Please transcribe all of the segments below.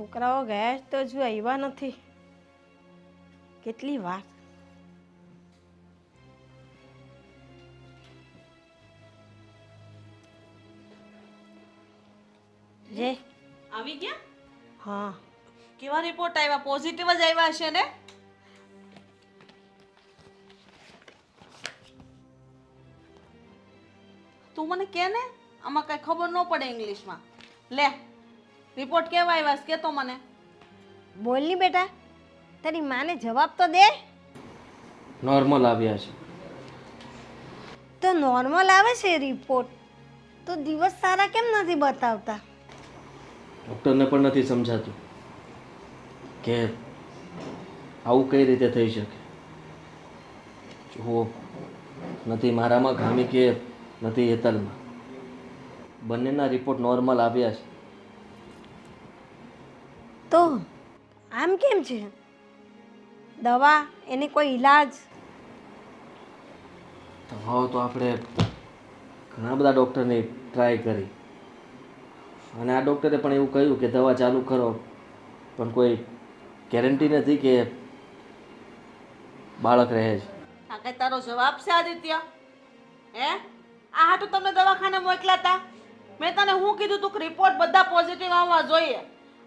છોકરાઓ ગયા જ તો હજુ આવ્યા નથી. કેટલી વાર. જે આવી ગયા? હા, કેવા રિપોર્ટ આવ્યા? પોઝિટિવ જ આવ્યા હશે ને? તું મને કે ને, આમાં કઈ ખબર ન પડે ઇંગ્લિશમાં. લે, રિપોર્ટ કેવા આવ્યા છે કે તો મને. બોલ ની બેટા, તારી માને જવાબ તો દે. નોર્મલ આવ્યા છે. તો નોર્મલ આવે છે રિપોર્ટ, તો દિવસ સારા કેમ નથી બતાવતા? ડૉક્ટરને પણ નથી સમજાતું કે આવું કઈ રીતે થઈ શકે. જુઓ, નથી મારામાં ખામી કે નથી હેતલમાં, બંનેના રિપોર્ટ નોર્મલ આવ્યા છે. તો આમ કેમ છે? દવા એની કોઈ ઈલાજ? દવાઓ તો આપણે ઘણા બધા ડૉક્ટરની ટ્રાય કરી, અને આ ડૉક્ટરે પણ એવું કહ્યું કે દવા ચાલુ કરો, પણ કોઈ ગેરંટી નથી કે બાળક રહે છે. આ કઈ તારો જવાબ છે આદિત્ય? હે, આ હાટું તમને દવાખાને મોકલ્યા હતા? મેં તને શું કીધું તું કે રિપોર્ટ બધા પોઝિટિવ આવવા જોઈએ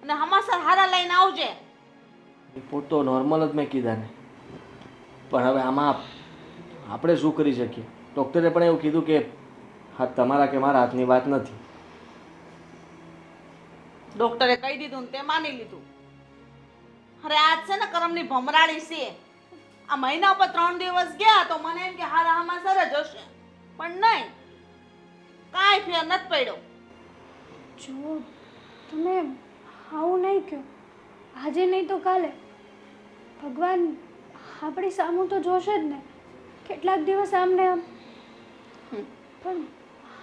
અને હમાસર હારા લઈને આવજે. રિપોર્ટ તો નોર્મલ જ મેં કીધા ને, પણ હવે આમાં આપણે શું કરી શકીએ? ડૉક્ટરે પણ એવું કીધું કે હા, તમારા કે મારા હાથની વાત નથી. ડોક્ટરે કહી દીધું ને તે માની લીધું. અરે આજ છે ને કરમની ભમરાળી છે. આ મહિના પર 3 દિવસ ગયા તો મને એમ કે હારા હમાસર જ હશે, પણ નહીં, કાંઈ ફેર નથી પડ્યો. જો તમે આવું નહીં કહો, આજે નહીં તો કાલે ભગવાન આપણી સામું તો જોશે જ ને. કેટલાક દિવસ આમને આમ, પણ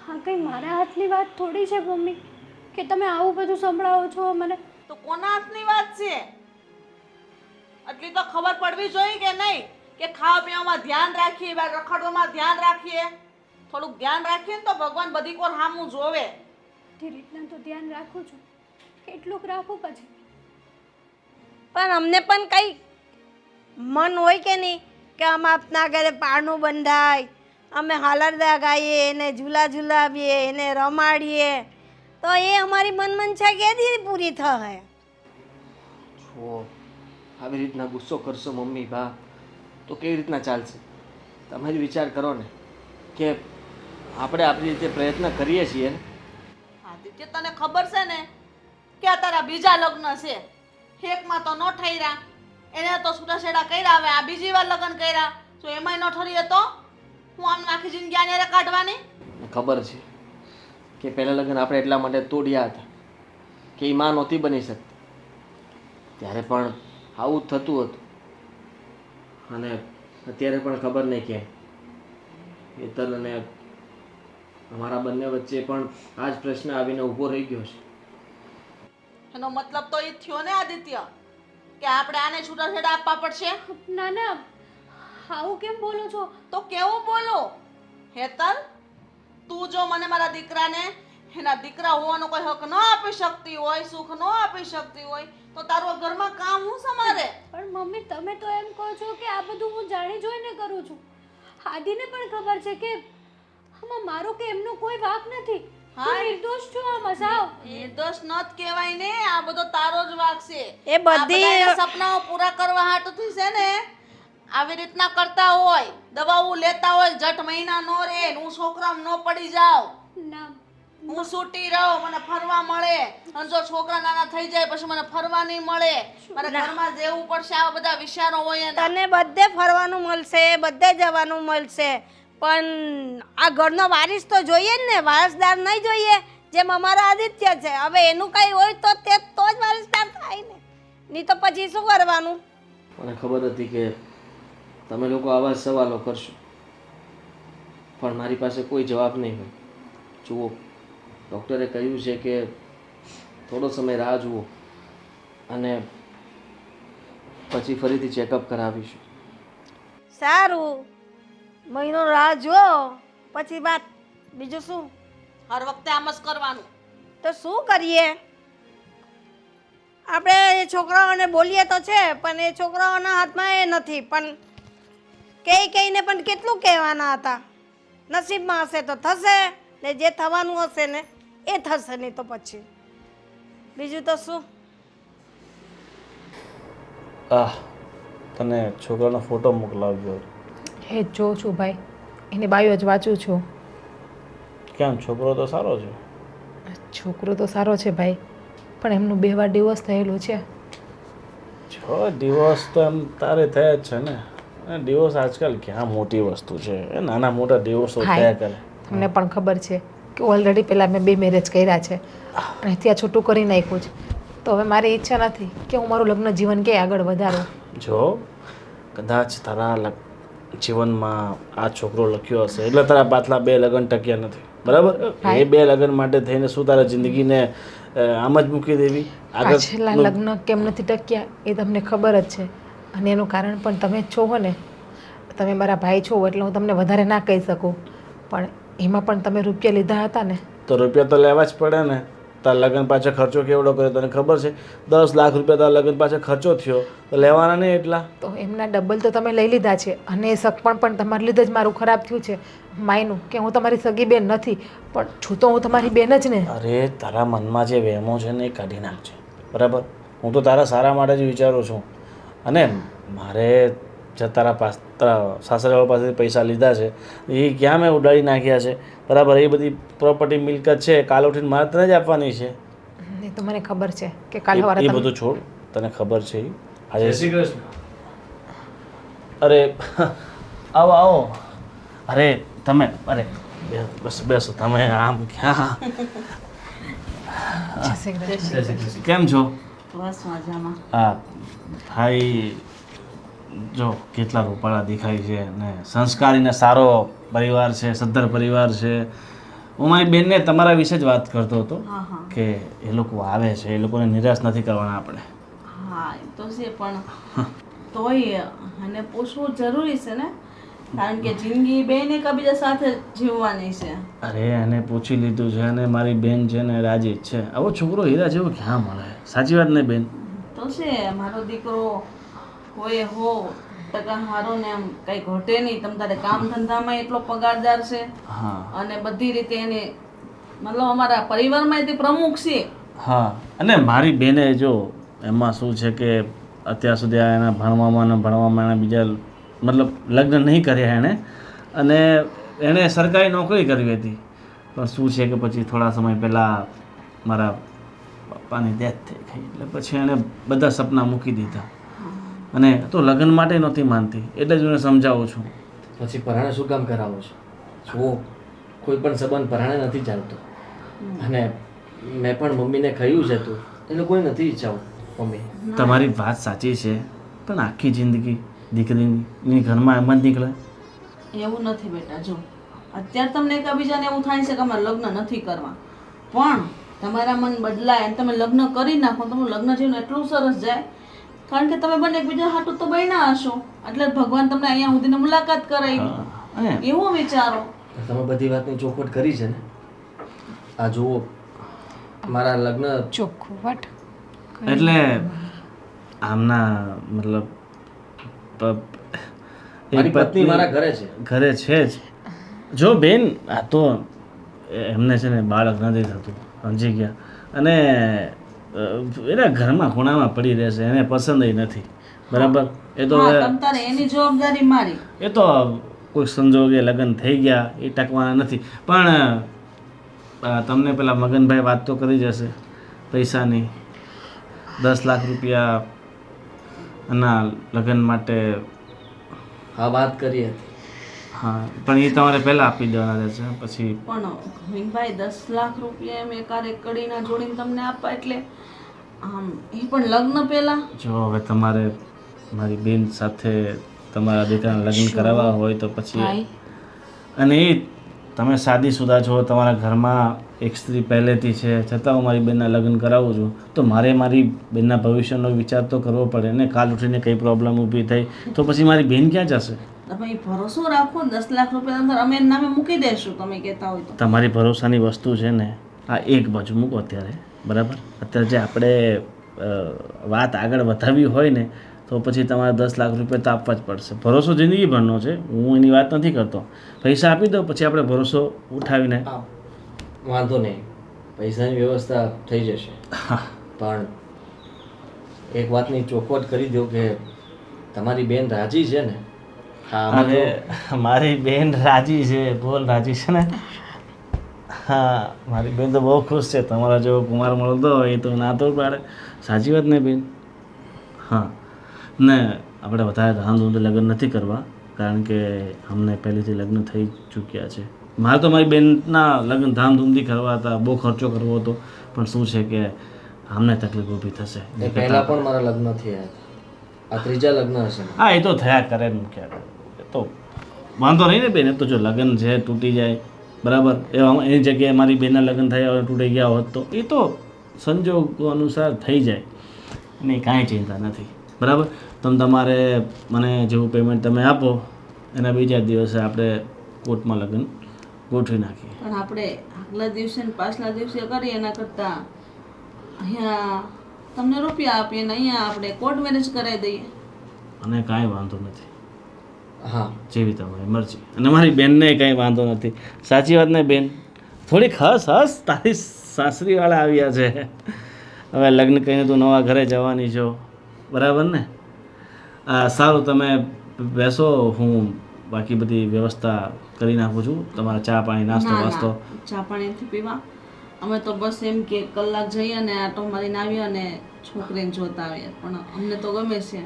આ કંઈ મારા હાથની વાત થોડી છે મમ્મી કે તમે આવું બધું સંભળાવો છો મને. તો કોના હાથની વાત છે? એટલી તો ખબર પડવી જોઈએ કે નહીં કે ખાવા પીવામાં ધ્યાન રાખીએ, બહાર રખડવામાં ધ્યાન રાખીએ. થોડુંક ધ્યાન રાખીએ ને તો ભગવાન બધી કોર સામું જોવે. તે રીતના તો ધ્યાન રાખું છું, કેટલુંક રાખું પછી. પણ અમને પણ કંઈ મન હોય કે નહીં કે અમે આપના ઘરે પારણું બંધાય, અમે હાલરદા ગાઈએ, એને ઝૂલા ઝૂલાવીએ, એને રમાડીએ, તો એ અમારી મનમંશા કેદી પૂરી થાય? જો આવી રીતના ગુસ્સો કરશો મમ્મી બા તો કેવી રીતના ચાલશે? તમે જ વિચાર કરો ને કે આપણે આપણી રીતે પ્રયત્ન કરીએ છીએ ને. આદિત્ય, તને ખબર છે ને કે આ તારા બીજા લગ્ન છે. એકમાં તો ન ઠર્યા, એને તો છૂટાછેડા કર્યા, હવે આ બીજી વાર લગ્ન કર્યા, જો એમાંય ન ઠરીએ તો હું આમ આખી જિંદગી આને કાઢવાની? ખબર છે કે પહેલાં લગ્ન આપણે એટલા માટે તોડ્યા હતા કે એ માં નહોતી બની શકતી, ત્યારે પણ આવું જ થતું હતું. અને અત્યારે પણ ખબર નહીં કેમ હેતલ અને અમારા બંને વચ્ચે પણ આ જ પ્રશ્ન આવીને ઊભો રહી ગયો છે. એનો મતલબ તો એ જ થયો ને આદિત્ય કે આપણે આને છૂટાછેડા આપવા પડશે. ના ના, આવું કેમ બોલો છો? તો કેવું બોલો? હેતલ, તું જો મને મારા દીકરાને એના દીકરા હોવાનો કોઈ હક ન આપી શકતી હોય, સુખ ન આપી શકતી હોય, તો તારું ઘરમાં કામ હું સમારે? પણ મમ્મી, તમે તો એમ કહો છો કે આ બધું હું જાણી જોઈને કરું છું. આદિને પણ ખબર છે કે આમાં મારો કે એમનો કોઈ વાંક નથી. હા, હું નિર્દોષ છું આમાં સાવ. નિર્દોષ નત કહેવાય ને, આ બધો તારો જ વાંક છે. એ બધી આ બધાના સપનાઓ પૂરા કરવા હાટુથી છે ને આવી રીતના કરતા હોય, દવાઓ લેતા હોય, જટ મહિના નો રે, હું છોકરામાં નો પડી જાઉં, ના, હું છૂટી રહું, મને ફરવા મળે, અને જો છોકરા નાના થઈ જાય પછી મને ફરવા નહીં મળે, મારે ઘરમાં રહેવું પડશે, આવા બધા વિચારો હોય એના. તને બધે ફરવાનું મળશે, બધે જવાનું મળશે, પણ આ ઘરનો વારિસ તો જોઈએ જ ને, વારસદાર નહીં જોઈએ? જેમ અમારા આદિત્ય છે, હવે એનું કંઈ હોય તો તે તો જ વારસદાર થાય ને, નહીં તો પછી શું કરવાનું? મને ખબર હતી કે તમે લોકો આવા જ સવાલો કરશો, પણ મારી પાસે કોઈ જવાબ નહીં હોય. જુઓ, ડૉક્ટરે કહ્યું છે કે થોડો સમય રાહ જુઓ અને પછી ફરીથી ચેકઅપ કરાવીશું. સારું, મહિનો રાહ જો, પછી વાત. બીજું શું? હર વખતે આમ જ કરવાનું. તો શું કરીએ? આપણે એ છોકરાઓને બોલીએ તો છે પણ એ છોકરાઓના હાથમાં એ નથી. પણ કહીને પણ કેટલું કહેવાના હતા. નસીબમાં હશે તો થશે ને જે થવાનું હશે ને એ થશે, નહીં તો પછી બીજું તો શું. તને છોકરાનો ફોટો મોકલાવજો. એ જ જોઉં છું ભાઈ, એની બાયો જ વાંચું છું. કેમ, છોકરો તો સારો છે? છોકરો તો સારો છે ભાઈ, પણ એમનું 2 વાર ડિવોર્સ થયેલું છે. જો ડિવોર્સ તો એમ તારે થયા જ છે ને. અને ડિવોર્સ આજકાલ ક્યાં મોટી વસ્તુ છે, એ નાના મોટા ડિવોર્સો થયા કરે. તમને પણ ખબર છે કે ઓલરેડી પહેલાં મેં 2 મેરેજ કર્યા છે અને ત્યાં છૂટું કરી નાખ્યું છે. તો હવે મારી ઈચ્છા નથી કે હું મારું લગ્ન જીવન ક્યાંય આગળ વધારું. જો કદાચ તારા જીવનમાં આ છોકરો લખ્યો હશે એટલે તારા પાછલા 2 લગ્ન ટક્યા નથી, બરાબર? એ 2 લગ્ન માટે થઈને શું તારા જિંદગીને આમ જ મૂકી દેવી? પાછલા લગ્ન કેમ નથી ટક્યા એ તમને ખબર જ છે, અને એનું કારણ પણ તમે જ છો ને. તમે મારા ભાઈ છો એટલે હું તમને વધારે ના કહી શકું, પણ એમાં પણ તમે રૂપિયા લીધા હતા ને. તો રૂપિયા તો લેવા જ પડે ને. તારા લગ્ન પાછળ ખર્ચો કેવડો કર્યો તને ખબર છે? 10 લાખ રૂપિયા તારા લગ્ન પાછળ ખર્ચો થયો, તો લેવાના નહીં એટલા? તો એમના ડબલ તો તમે લઈ લીધા છે, અને એ સગપણ પણ તમારા લીધે જ મારું ખરાબ થયું છે. માયનું કે હું તમારી સગી બેન નથી, પણ છું તો હું તમારી બેન જ ને. અરે તારા મનમાં જે વહેમો છે ને એ કાઢી નાખજે, બરાબર? હું તો તારા સારા માટે જ વિચારું છું. અને મારે જે તારા સાસરીવાળા પાસેથી પૈસા લીધા છે એ ક્યાં મેં ઉડાડી નાખ્યા છે, બરાબર? એ બધી પ્રોપર્ટી મિલકત છે કાલ ઉઠીને મારે તને જ આપવાની છે. એ તો મને ખબર છે કે કાલ સવારે એ બધું છોડ, તને ખબર છે આજે. શ્રી કૃષ્ણ. અરે આવો આવો. અરે તમે, અરે બસ બેસો તમે. આમ ક્યાં? કેમ છો? બસ મજામાં. હા ભાઈ, જો કેટલા રૂપાળા દેખાય છે ને સંસ્કારી ને સારો પરિવાર છે, સદ્ધર પરિવાર છે. હું મારી બેનને તમારા વિશે જ વાત કરતો હતો કે એ લોકો આવે છે, એ લોકોને નિરાશ નથી કરવાના આપણે. હા એ તો છે, પણ તોય અને પૂછવું જરૂરી છે ને, કારણ કે જિંદગી બેને એકબીજા સાથે જીવવાની છે. અરે એને પૂછી લીધું છે અને મારી બેન છે ને રાજી જ છે. આવો છોકરો હીરા જેવો ક્યાં મળે? સાચી વાત ને બેન? તો છે, મારો દીકરો હોય હો ટકા હારો ને એમ કઈ ઘટે નહીં. તમ તારે કામ ધંધામાં એટલો પગારદાર છે હા, અને બધી રીતે એને મતલબ અમારા પરિવારમાં તે પ્રમુખ છે. હા. અને મારી બેને જો એમાં શું છે કે અત્યાર સુધી આ એના ભણવામાં એના બીજા મતલબ લગ્ન નહીં કર્યા એણે, અને એણે સરકારી નોકરી કરવી હતી. પણ શું છે કે પછી થોડા સમય પહેલાં મારા પપ્પાની ડેથ થઈ ગઈ એટલે પછી એણે બધા સપના મૂકી દીધા, અને તો લગ્ન માટે નહોતી માનતી. એટલે જ હું એને સમજાવું છું. પછી પરાણે શું કામ કરાવો છો? જુઓ, કોઈ પણ સંબંધ પરાણે નથી ચાલતો. અને મેં પણ મમ્મીને કહ્યું છે તું એ લોકોએ નથી ઈચ્છાવું. મમ્મી, તમારી વાત સાચી છે, પણ આખી જિંદગી દીકરીની ઘરમાં એમ જ નીકળે? એવું નથી બેટા. જો અત્યારે તમને એકબીજાને એવું થાય છે કે અમારે લગ્ન નથી કરવા, પણ તમારા મન બદલાય અને તમે લગ્ન કરી નાખો, તમારું લગ્ન જીવન એટલું સરસ જાય, કારણ કે તમે બંને એકબીજા હાટું તો બન્યા હશો, એટલે ભગવાન તમને અહીંયા સુધીને મુલાકાત કરાવી. એવું વિચારો. તમે બધી વાતની ચોખવટ કરી છે ને? આ જુઓ, મારા લગ્ન ચોખવટ એટલે આમના મતલબ મારી પત્ની મારા ઘરે છે. ઘરે છે જ. જો બેન, આ તો એમને છે ને બાળક નથી થતું, સમજી ગયા, અને એના ઘરમાં ખૂણામાં પડી રહેશે, એને પસંદ નથી, બરાબર? એ તો તારે એની જવાબદારી મારી. એ તો કોઈ સંજોગે લગ્ન થઈ ગયા, એ ટકવાના નથી. પણ તમને પેલા મગનભાઈ વાત તો કરી જશે પૈસાની. 10 લાખ રૂપિયા ના લગ્ન માટે. હા, વાત કરી હતી. હા, પણ એ તમારે પહેલાં આપી દેવાના રહેશે. પછી પણ વિનભાઈ 10 લાખ રૂપિયા એમ એકારે કડીના જોડીને તમને આપવા, એટલે આમ એ પણ લગ્ન પહેલા. જો હવે તમારે મારી બેન સાથે તમારા દીકરાના લગ્ન કરાવવા હોય તો પછી, અને એ તમે શાદીશુદા છો, તમારા ઘરમાં એક સ્ત્રી પહેલેથી છે, છતાં હું મારી બેનના લગ્ન કરાવું છું, તો મારે મારી બેનના ભવિષ્યનો વિચાર તો કરવો પડે ને. કાલ ઉઠીને કંઈ પ્રોબ્લેમ ઊભી થઈ તો પછી મારી બેન ક્યાં જશે? તમે ભરોસો રાખો, 10 લાખ રૂપિયા અંદર અમે એના નામે મૂકી દઈશું તમે કહેતા હોય તો. તમારી ભરોસાની વસ્તુ છે ને, આ એક બાજુ મૂકો અત્યારે, બરાબર? અત્યારે જે આપણે વાત આગળ વધારવી હોય ને તો પછી તમારે 10 લાખ રૂપિયા તો આપવા જ પડશે. ભરોસો જિંદગીભરનો છે, હું એની વાત નથી કરતો. પૈસા આપી દો પછી આપણે ભરોસો ઉઠાવીને હા, વાંધો નહીં, પૈસાની વ્યવસ્થા થઈ જશે. પણ એક વાતની ચોખવટ કરી દો કે તમારી બેન રાજી છે ને? હા, આમાં તો અરે મારી બેન રાજી છે, બોલ રાજી છે ને? હા, મારી બેન તો બહુ ખુશ છે. તમારા જેવો કુમાર મળતો હોય તો ના તો પાડે. સાચી વાત ને બેન? હા, ને આપણે વધારે ધામધૂમથી લગ્ન નથી કરવા, કારણ કે અમને પહેલેથી લગ્ન થઈ ચૂક્યા છે. મારે તો મારી બેનના લગ્ન ધામધૂમથી કરવા હતા, બહુ ખર્ચો કરવો હતો, પણ શું છે કે અમને તકલીફ ઊભી થશે. એ પહેલા પણ મારા લગ્ન થયા હતા, આ ત્રીજા લગ્ન હશે. હા, એ તો થયા કરે ને ક્યારે, એ તો વાંધો નહીં ને બેન. એ તો જો લગ્ન છે તૂટી જાય બરાબર, એની જગ્યાએ મારી બેનના લગ્ન થયા હોય તૂટી ગયા હોત તો એ તો સંજોગો અનુસાર થઈ જાય, એની કાંઈ ચિંતા નથી બરાબર. તમારે મને જેવું પેમેન્ટ તમે આપો એના બીજા દિવસે આપણે કોર્ટમાં લગ્ન ગોઠવી નાખીએ. પણ આપણે આગલા દિવસે ને પાછલા દિવસે કરીએ એના કરતાં અહીંયા તમને રૂપિયા આપીએ ને અહીંયા આપણે કોર્ટ મેરેજ કરાવી દઈએ. અને કાંઈ વાંધો નથી, હા, જેવી તમારી મરજી. અને મારી બેનને કાંઈ વાંધો નથી. સાચી વાત ને બેન? થોડીક હસ તારી સાસરીવાળા આવ્યા છે. હવે લગ્ન કરીને તું નવા ઘરે જવાની છો બરાબર ને? સારું, તમે બેસો, હું બાકી બધી વ્યવસ્થા કરી નાખું છું. તમારા ચા પાણી નાસ્તો ના વાસ્તો. ના, ચા પાણી નથી પીવા. અમે તો બસ એમ કે કલાક જઈએ અને આટો મારીને આવીએ અને છોકરીને જોતા આવીએ. પણ અમને તો ગમે છે,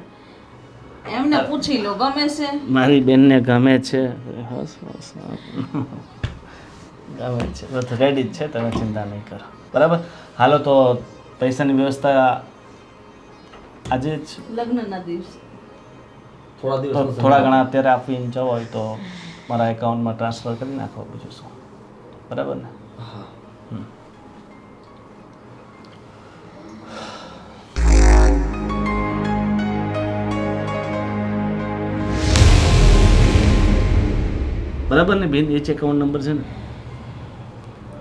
એમને પૂછી લો ગમે છે. મારી બેનને ગમે છે. હસ હસ ગમે છે, બસ રેડી જ છે, તમે ચિંતા નહીં કરો બરાબર. હાલો તો પૈસાની વ્યવસ્થા આજે જ લગ્નના દિવસે થોડા દિવસ થોડા ઘણા અત્યારે આપીને જવો હોય તો મારા એકાઉન્ટમાં ટ્રાન્સફર કરી નાખો, બીજું શું બરાબર ને? હા, બરાબર ને બેન? એ જ એકાઉન્ટ નંબર છે ને?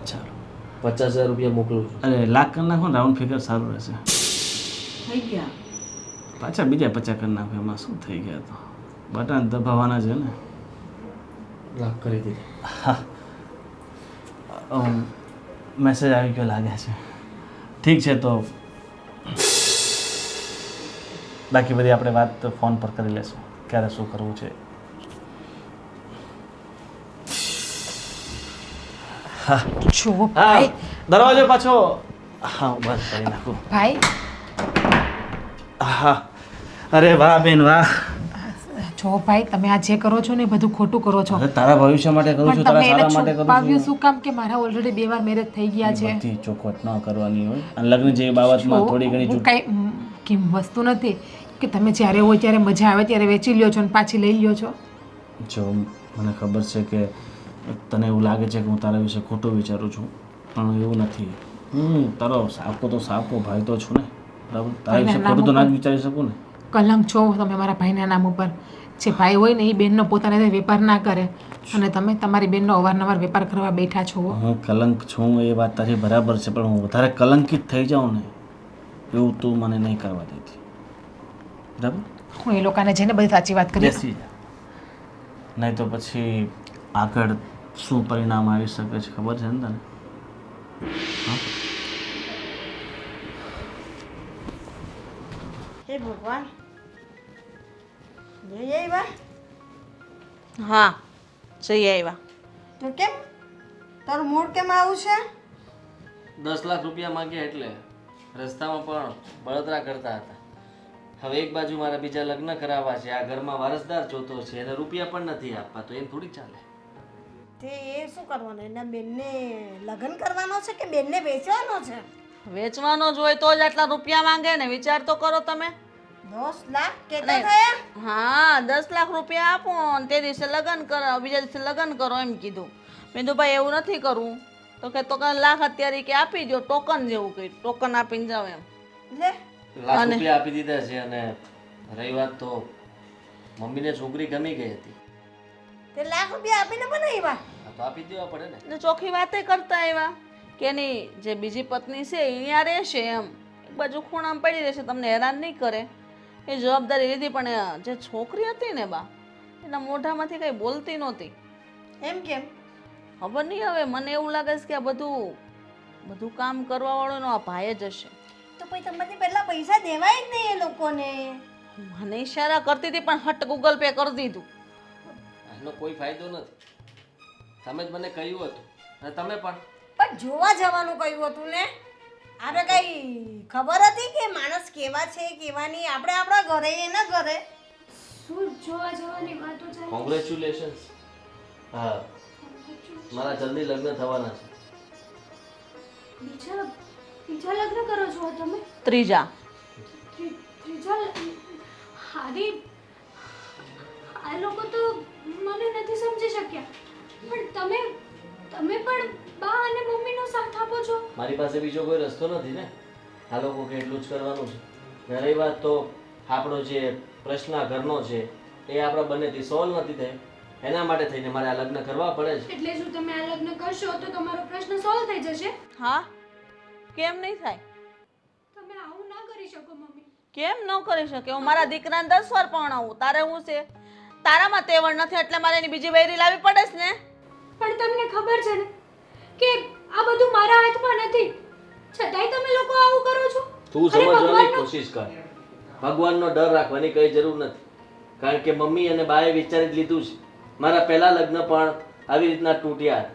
ચાલો, 50,000 રૂપિયા મોકલું છું. અરે લાખ કરી નાખો ને, રાઉન્ડ ફિગર સારું રહેશે. થઈ ગયા. પાછા બીજા 50 કરી નાખો, એમાં શું થઈ ગયા? તો બટન દબાવવાના છે ને. લાખ કરી દીધી. મેસેજ આવી ગયો લાગે છે. ઠીક છે, તો બાકી બધી આપણે વાત ફોન પર કરી લેશું, ક્યારે શું કરવું છે. જો હા, ભાઈ, દરવાજો પાછો હા બંધ કરી નાખું. ભાઈ હા, અરે વાહ બેન વાહ. જો ભાઈ, તમે આ જે કરો છો ને એ બધું ખોટું કરો છો. અરે તારા ભવિષ્ય માટે કરું છું, પણ તારા તમે એને સારા માટે કરું છુપાવ્યું છું. શું કામ કે મારા ઓલરેડી 2 વાર મેરેજ થઈ ગયા છે. બધી ચોખવટ ન કરવાની હોય, અને લગ્ન જેવી બાબતમાં થોડી ઘણી હું કઈ કેમ વસ્તુ નથી કે તમે જ્યારે હોય ત્યારે મજા આવે ત્યારે વેચી લ્યો છો અને પાછી લઈ લ્યો છો. જો મને ખબર છે કે તને એવું લાગે છે કે હું તારા વિશે ખોટું વિચારું છું, પણ એવું નથી. હું તારો સાપો તો સાપો ભાઈ તો છું ને બરાબર. તારા વિશે ખોટું તો ના જ વિચારી શકું ને. કલંક છો તમે મારા ભાઈના નામ ઉપર. જે ભાઈ હોય ને એ બેનનો પોતાના રીતે વેપાર ના કરે અને તમે તમારી બેનનો અવારનવાર વેપાર કરવા બેઠા છો. હું કલંક છું એ વાત તારી બરાબર છે, પણ હું વધારે કલંકિત થઈ જાઉં ને એવું તું મને નહીં કરવા દેતી બરાબર. હું એ લોકોને જઈને બધી સાચી વાત કરીશ. બેસી જા, નહીં તો પછી આગળ શું પરિણામ આવી શકે છે ખબર છે ને તને? હે ભગવાન, જઈ આવ્યા? હા, જઈ આવ્યા. તો કેમ તારું મૂડ કેમ આવું છે? 10 લાખ રૂપિયા માંગ્યા એટલે રસ્તામાં પણ બળતરા કરતા હતા. હવે એક બાજુ મારા બીજા લગ્ન કરાવવા છે, આ ઘરમાં વારસદાર જોતો છે અને રૂપિયા પણ નથી આપવા, તો એમ થોડી ચાલે. તે એ શું કરવાનું? એના બેનને લગ્ન કરવાનો છે કે બેનને વેચવાનો છે? વેચવાનો જ હોય તો જ આટલા રૂપિયા માંગે ને, વિચાર તો કરો તમે. 10 લાખ કેટલા થયા? હા, 10 લાખ રૂપિયા આપો ને તે દિવસે લગ્ન કરો, બીજા દિવસે લગ્ન કરો એમ કીધું. મેં કીધું ભાઈ એવું નથી કરવું. તો કે તો લાખ અત્યારે કે આપી દો, ટોકન જેવું કંઈ ટોકન આપીને જાવ એમ. લે લાખ રૂપિયા આપી દીધા છે. અને રહી વાત તો મમ્મીને છોકરી ગમી ગઈ હતી, તે લાખ રૂપિયા આપીને બનાવ્યા? આ તો આપી દેવા પડે ને. એટલે ચોખ્ખી વાતે કરતા આવ્યા કે એની જે બીજી પત્ની છે એ અહીંયા રહેશે એમ. બાજુ ખૂણામાં પડી રહેશે, તમને હેરાન નહીં કરે એ જવાબદારી લીધી. પણ જે છોકરી હતી ને બા, એના મોઢામાંથી કંઈ બોલતી નહોતી. એમ કેમ? ખબર નહીં, હવે મને એવું લાગે છે કે આ બધું કામ કરવા વાળો એનો આ ભાઈ જ હશે. તો પછી તમારે પહેલા પૈસા દેવાય જ નહીં એ લોકોને. મને ઈશારા કરતી હતી પણ હટ ગૂગલ પે કરી દીધું. એનો કોઈ ફાયદો નથી. તમે જ મને કહ્યું હતું અને તમે પણ પણ જોવા જવાનું કહ્યું હતું ને. આપણે કઈ ખબર હતી કે માણસ કેવા છે કેવા નહીં? આપણે આપણા ઘરે એના ઘરે. શું જોવા જવાની વાતો ચાલે? કોંગ્રેચ્યુલેશન્સ. હા, મારા જલ્દી લગ્ન થવાના છે. બીજા લગ્ન કરો છો તમે? ત્રીજા. હારી, આ લોકો તો મને નથી સમજી શક્યા. પણ તમે પણ બા અને મમ્મીનો સાથ આપો છો. મારી પાસે બીજો કોઈ રસ્તો નથી ને. આ લોકો કે એટલું જ કરવાનું છે. અને રહી વાત તો આપણો જે પ્રશ્ન આ ઘરનો છે એ આપણા બંનેથી સોલ્વ નથી થયો, એના માટે થઈને મારે આ લગ્ન કરવા પડે છે. એટલે શું તમે આ લગ્ન કરશો તો તમારો પ્રશ્ન સોલ્વ થઈ જશે? હા, કેમ નહીં થાય? તમે આવું ના કરી શકો મમ્મી. કેમ ન કરી શકે? હું મારા દીકરાને 10 વાર પરણાવું. તારે હું છે? તારામાં તેવડ નથી એટલે મારે એની બીજી બૈરી લાવવી પડે છે ને. પણ તમને ખબર છે ને કે આ બધું મારા હાથમાં નથી, છતાંય તમે લોકો આવું કરો છો. તું સમજવાની કોશિશ કર. ભગવાનનો ડર રાખવાની કઈ જરૂર નથી. કારણ કે મમ્મી અને બાએ વિચારી જ લીધું છે. મારા પહેલા લગ્ન પણ આવી રીતના તૂટ્યા.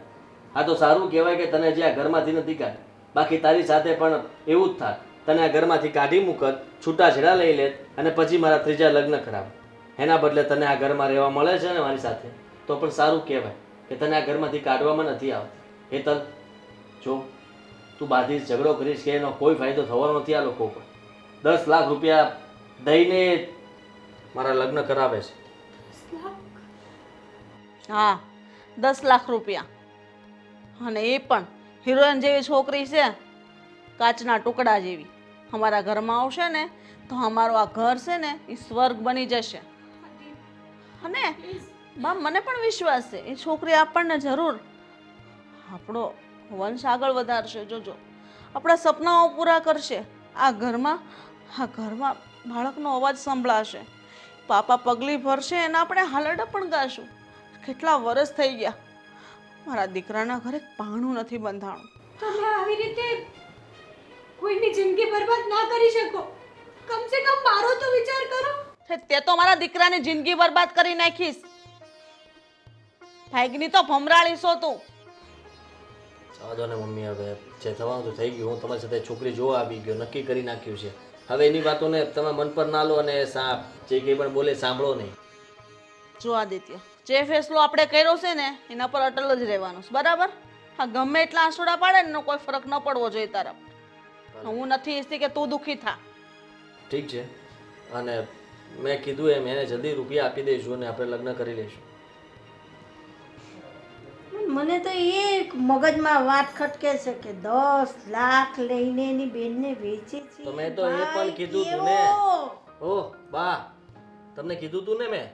આ તો સારું કહેવાય કે તને જે આ ઘરમાંથી નથી કાઢી. બાકી તારી સાથે પણ એવું જ થાય. તને આ ઘરમાંથી કાઢી મૂકત, છૂટાછેડા લઈ લેત અને પછી મારા ત્રીજા લગ્ન કરાવ. એના બદલે તને આ ઘરમાં રહેવા મળે છે ને મારી સાથે, તો પણ સારું કહેવાય કે તને આ ઘરમાંથી કાઢવામાં નથી આવતી. હેતલ, જો તું બાધી ઝઘડો કરીશ કે એનો કોઈ ફાયદો થવાનો નથી. આ લોકો પર 10 લાખ રૂપિયા દઈને મારા લગ્ન કરાવે છે. હા, 10 લાખ રૂપિયા. અને એ પણ હિરોઈન જેવી છોકરી છે, કાચના ટુકડા જેવી. અમારા ઘરમાં આવશે ને તો અમારું આ ઘર છે ને એ સ્વર્ગ બની જશે. અને બા, મને પણ વિશ્વાસ છે એ છોકરી આપણને જરૂર આપણો વંશ આગળ વધારશે. જોજો, આપણા સપનાઓ પૂરા કરશે. આ ઘરમાં બાળકનો અવાજ સંભળાશે, પાપા પગલી ભરશે અને આપણે હાલરડા પણ ગાશું. કેટલા વર્ષ થઈ ગયા મારા દીકરાના ઘરે પાણું નથી બંધાણું. તમે આવી રીતે કોઈની જિંદગી બરબાદ ના કરી શકો. કમસે કમ મારો તો વિચાર કરો. તે તો મારા દીકરાની જિંદગી બરબાદ કરી નાખીશ. ભાઈગની તો ભમરાળી છો તું. જવા દો ને મમ્મી, હવે જે થવાનું તો થઈ ગયું. હું તમારી સાથે છોકરી જોવા આવી ગયો, નક્કી કરી નાખ્યું છે. હવે એની વાતોને તમે મન પર ના લો અને જે કંઈ પણ બોલે સાંભળો નહીં. જો આદિત્ય, જે ફેસલો આપણે કર્યો છે ને એના પર અટલ જ રહેવાનું છે, બરાબર? હા, ગમે એટલા આંસુડા પાડે ને કોઈ ફરક ન પડવો જોઈએ તારા પર. હું નથી ઈચ્છતી કે તું દુઃખી થા. ઠીક છે, અને મેં કીધું એમ એને જલ્દી રૂપિયા આપી દઈશું અને આપણે લગ્ન કરી લઈશું. મને તો એ મગજમાં વાત ખટકે છે કે 10 લાખ લઈને એની બેનને વેચે છે. તો મેં તો એ પણ કીધું તું ને. ઓહ બા, તમને કીધું તું ને મેં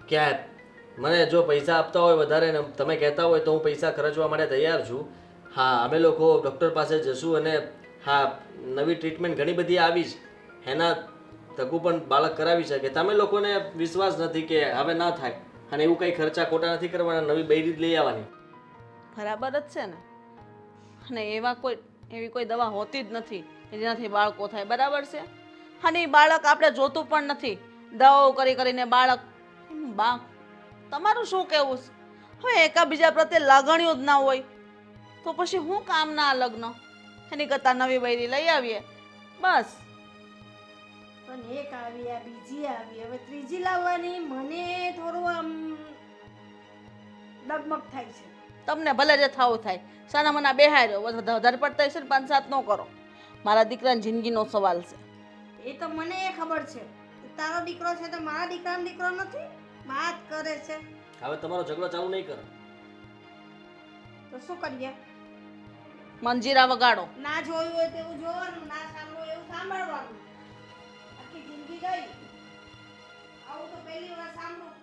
કે મને જો પૈસા આપતા હોય વધારે ને તમે કહેતા હોય તો હું પૈસા ખર્ચવા માટે તૈયાર છું. હા, અમે લોકો ડૉક્ટર પાસે જશું અને હા, નવી ટ્રીટમેન્ટ ઘણી બધી આવી છે, એના થકું પણ બાળક કરાવી શકે. તમે લોકોને વિશ્વાસ નથી કે હવે ના થાય અને એવું કંઈ ખર્ચા ખોટા નથી કરવાના, નવી બૈરી જ લઈ આવવાની. બરાબર જ છે ને. અને એવી કોઈ દવા હોતી જ નથી કે જેનાથી બાળકો થાય, બરાબર છે? અને એ બાળક આપણે જોતું પણ નથી. દવાઓ કરીને બાળક. બા, તમારું શું કહેવું છે? હવે એકાબીજા પ્રત્યે લાગણીઓ જ ના હોય તો પછી હું કામના આ લગ્ન? એની કરતાં નવી બૈરી લઈ આવીએ બસ. પણ એક આવી, આ બીજી આવી, હવે ત્રીજી લાવવાની મને થોડું આમ ડગમગ થાય છે. તમને ભલે જે થવું થાય, સાના મના બેહાય રહ્યો. વધારે પડતા છે ને 5-7 ન કરો. મારા દીકરાની જિંદગીનો સવાલ છે. એ તો મને એ ખબર છે. તારો દીકરો છે તો મારા દીકરાનો દીકરો નથી. વાત કરે છે. હવે તમારો ઝઘડો ચાલુ નહીં કરો. તો શું કરીએ? મંજીરા વગાડો. ના જોયું હોય તેવું જોવાનું, ના સાંભળવું એવું સાંભળવાનું. આખી જિંદગી ગઈ. આવું તો પહેલી વાર સાંભળું.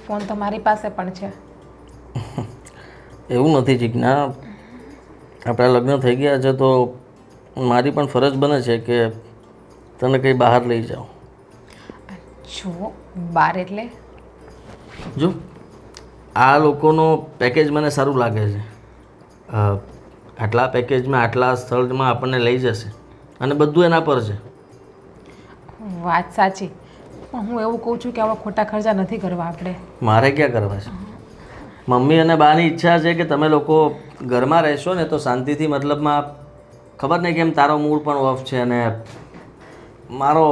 ફોન તો મારી પાસે પણ છે. એવું નથી જીજ્ઞા, આપણા લગ્ન થઈ ગયા છે તો મારી પણ ફરજ બને છે કે તને કંઈ બહાર લઈ જાઉં. જો બાર એટલે જો આ લોકોનો પેકેજ મને સારું લાગે છે. આટલા પેકેજમાં આટલા સ્થળમાં આપણને લઈ જશે અને બધું એના પર છે. વાત સાચી, પણ હું એવું કહું છું કે આવા ખોટા ખર્ચા નથી કરવા આપણે. મારે ક્યાં કરવા છે? મમ્મી અને બાની ઈચ્છા છે કે તમે લોકો ઘરમાં રહેશો ને તો શાંતિથી, મતલબમાં ખબર નહીં કેમ તારો મૂડ પણ ઓફ છે અને મારો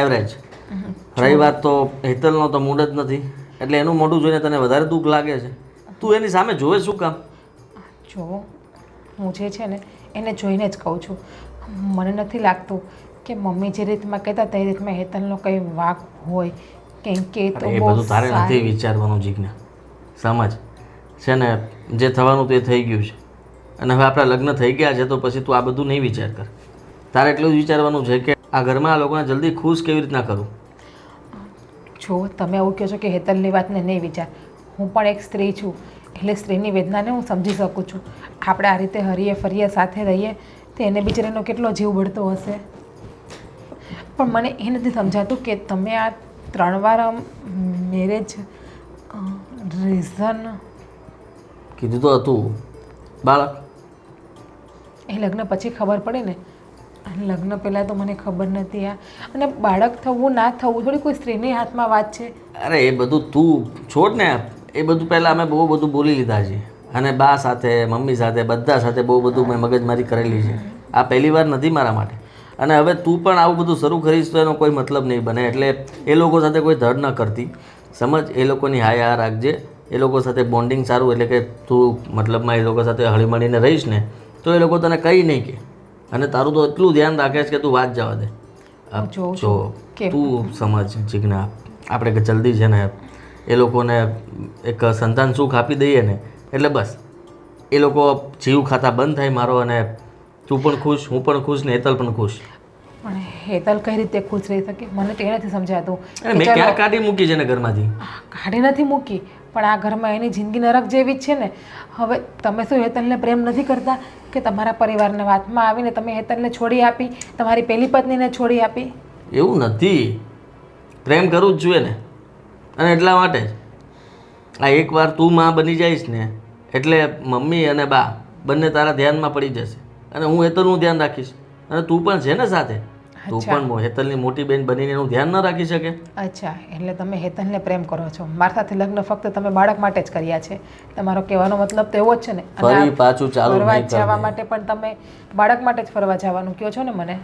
એવરેજ. રહી વાત તો હેતલનો તો મૂડ જ નથી, એટલે એનું મોઢું જોઈને તને વધારે દુઃખ લાગે છે. તું એની સામે જોવે શું કામ? જો હું જે છે ને એને જોઈને જ કહું છું. મને નથી લાગતું કે મમ્મી જે રીતમાં કહેતા તે રીતમાં હેતલનો કંઈ વાંક હોય, કેમ કે એ તો એ બહુ બધું તારે નથી સારી- વિચારવાનું જીજ્ઞા. સમજ છે ને, જે થવાનું તે થઈ ગયું છે અને હવે આપણા લગ્ન થઈ ગયા છે તો પછી તું આ બધું નહીં વિચાર કર. તારે એટલું જ વિચારવાનું છે કે આ ઘરમાં આ લોકોને જલ્દી ખુશ કેવી રીતના કરું. જો તમે એવું કહો છો કે હેતલની વાતને નહીં વિચાર, હું પણ એક સ્ત્રી છું એટલે સ્ત્રીની વેદનાને હું સમજી શકું છું. આપણે આ રીતે હરીએ ફરીએ સાથે રહીએ તો એને બિચારીનો કેટલો જીવ બળતો હશે. પણ મને એ નથી સમજાતું કે તમે આ 3 વાર મેરેજ રીઝન કીધું તો હતું બાળક. એ લગ્ન પછી ખબર પડે ને, અને લગ્ન પહેલાં તો મને ખબર નથી. અને બાળક થવું ના થવું થોડી કોઈ સ્ત્રીની હાથમાં વાત છે. અરે એ બધું તું છોડ ને, એ બધું પહેલાં અમે બહુ બધું બોલી લીધા છે અને બા સાથે મમ્મી સાથે બધા સાથે બહુ બધું મેં મગજમારી કરેલી છે. આ પહેલી વાર નથી મારા માટે. અને હવે તું પણ આવું બધું શરૂ કરીશ તો એનો કોઈ મતલબ નહીં બને. એટલે એ લોકો સાથે કોઈ ધડ ન કરતી, સમજ. એ લોકોની હાય રાખજે, એ લોકો સાથે બોન્ડિંગ સારું, એટલે કે તું મતલબમાં એ લોકો સાથે હળીમળીને રહીશ ને તો એ લોકો તને કંઈ નહીં કહે. અને તારું તો એટલું ધ્યાન રાખે છે કે તું વાત જવા દે. હું જોઉં જો છું કે- તું સમજ જીજ્ઞા, આપણે કે જલ્દી છે ને એ લોકોને એક સંતાન સુખ આપી દઈએ ને એટલે બસ એ લોકો જીવ ખાતા બંધ થાય મારો, અને તું પણ ખુશ, હું પણ ખુશ ને હેતલ પણ ખુશ. પણ હેતલ કઈ રીતે ખુશ રહી શકે મને તો એ નથી સમજાતું. અરે મેં ક્યાં કાઢી મૂકી છે ને ઘરમાંથી? કાઢી નથી મૂકી, પણ આ ઘરમાં એની જિંદગી નરક જેવી જ છે ને. હવે તમે શું હેતલને પ્રેમ નથી કરતા કે તમારા પરિવારને વાતમાં આવીને તમે હેતલને છોડી આપી, તમારી પહેલી પત્નીને છોડી આપી? એવું નથી, પ્રેમ કરવું જ જોઈએ ને. અને એટલા માટે જ આ એકવાર તું માં બની જઈશ ને એટલે મમ્મી અને બા બંને તારા ધ્યાનમાં પડી જશે અને હું હેતલનું ધ્યાન રાખીશ. અને તું પણ છે ને સાથે, તું અચ્છા. પણ હેતલની મોટી બેન બનીને એનું ધ્યાન ન રાખી શકે? અચ્છા, એટલે તમે હેતલને પ્રેમ કરો છો. મારા સાથે લગ્ન ફક્ત તમે બાળક માટે જ કર્યા છે. તમારો કહેવાનો મતલબ તો એવો જ છે ને. અને ફરી આ પાછું ચાલુ ફરવા નહીં જવા કરવું. માટે પણ તમે બાળક માટે જ ફરવા જવાનું કહો છો ને મને.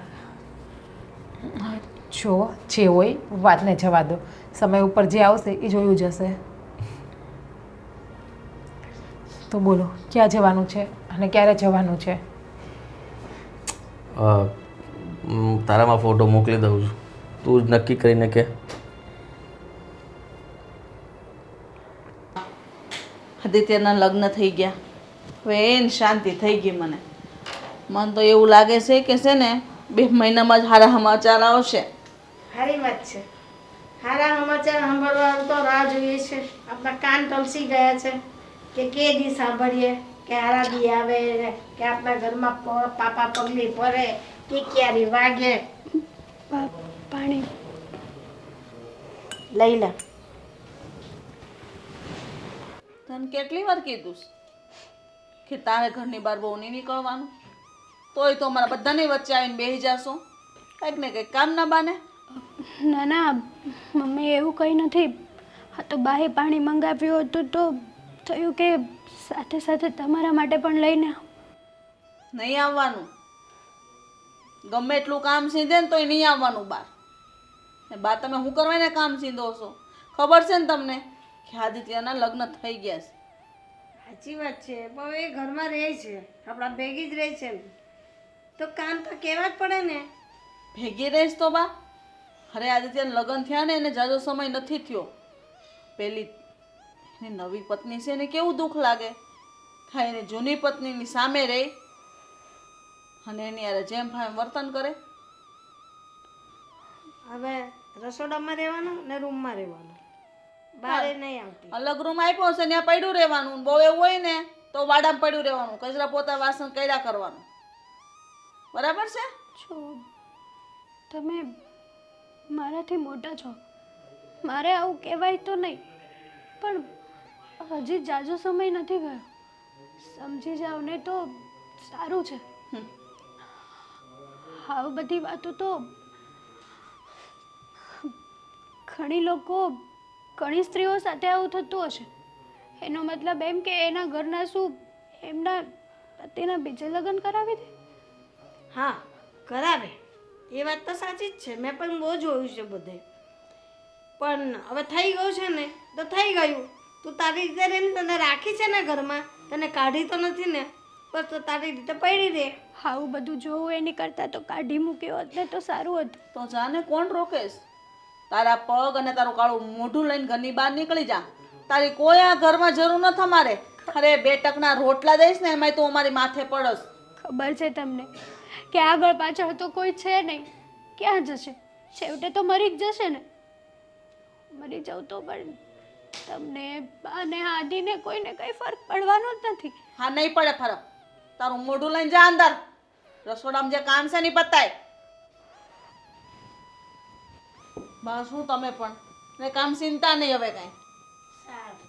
જો જે હોય વાતને જવા દો, સમય ઉપર જે આવશે એ જોયું જશે. તો બોલો ક્યાં જવાનું છે અને ક્યારે જવાનું છે? તારામાં ફોટો મોકલી દઉં છું, તું જ નક્કી કરીને કે. આદિત્યના લગ્ન થઈ ગયા, હવે એને શાંતિ થઈ ગઈ. મને તો એવું લાગે છે કે છે ને 2 મહિનામાં જ સારા સમાચાર આવશે. સારી વાત છે. સારા સમાચાર સાંભળવાનું તો રાહ જોઈએ છે. આપણા કાન તલસી ગયા છે કે દી સાંભળીએ કે હારા દી આવે ને કે આપણા ઘરમાં પાપા પગલી પડે કે ક્યારે વાગે. પાણી લઈ લે. તને કેટલી વાર કીધું છે કે તારે ઘરની બહાર બહુ નહીં નીકળવાનું? તોય તો અમારા બધાની વચ્ચે આવીને બેસી જાશો કંઈક ને કંઈક કામ ના બાને. ના ના મમ્મી એવું કંઈ નથી. હા તો બાએ પાણી મંગાવ્યું હતું તો થયું કે સાથે સાથે તમારા માટે પણ લઈને આવું. નહીં આવવાનું. ગમે એટલું કામ સીંધે ને તોય નહીં આવવાનું બહાર. ને બા તમે શું કરવા એને કામ સીંધો છો? ખબર છે ને તમને કે આદિત્યના લગ્ન થઈ ગયા છે? સાચી વાત છે, પણ એ ઘરમાં રહે છે, આપણા ભેગી જ રહે છે ને તો કામ તો કહેવા જ પડે ને. ભેગી રહીશ તો બા? અરે આદિત્યના લગ્ન થયા ને એને જાજો સમય નથી થયો. પેલી એની નવી પત્ની છે એને કેવું દુઃખ લાગે થાય એની જૂની પત્નીની સામે રહે અને એની યારે જેમ ભાઈ વર્તન કરે. હવે રસોડામાં રહેવાનું ને રૂમમાં રહેવાનું. બારે નહીં આવતી. અલગ રૂમ આપ્યો છે ત્યાં પડ્યું રહેવાનું. બહુ એવું હોય ને તો વાડામાં પડ્યું રહેવાનું. કચરા પોતા વાસણ કર્યા કરવાનું. બરાબર છે? જો તમે મારાથી મોટા છો, મારે આવું કહેવાય તો નહીં, પણ હજી જાજો સમય નથી ગયો. સમજી જાવ ને તો સારું છે. આ બધી વાતો તો ઘણી લોકો, ઘણી સ્ત્રીઓ સાથે આવું થતું હશે. એનો મતલબ એમ કે એના ઘરના શું એમના પતિના બીજે લગ્ન કરાવી દે? હા કરાવે, એ વાત તો સાચી જ છે. મેં પણ બહુ જોયું છે બધે. પણ હવે થઈ ગયું છે ને તો થઈ ગયું. તું તારી રીતે રહીને તને રાખી છે ને ઘરમાં, તને કાઢી તો નથી ને, બસ તો તારી રીતે પડી રહે. આવું બધું જોવું એની કરતાં તો કાઢી મૂક્યો હોત ને તો સારું હતું. તો જાને કોણ રોકેશ? તારા પગ અને તારું કાળું મોઢું લઈને ઘરની બહાર નીકળી જા. તારી કોઈ આ ઘરમાં જરૂર નથી અમારે. અરે 2 ટકના રોટલા દઈશ ને એમાંય તું અમારી માથે પડસ. ખબર છે તમને કે આગળ પાછળ તો કોઈ છે નહીં. ક્યાં જશે? છેવટે તો મરી જ જશે ને. મરી જાવ તો પણ તમને અને આદિને કોઈને કંઈ ફરક પડવાનો જ નથી. હા નહીં પડે ફરક. તારું મોઢું લઈને જા અંદર. રસોડામાં જે કામ છે ને પતાય. બસ શું તમે પણ ને કામ ચિંતા નહીં હવે કાંઈ. સારું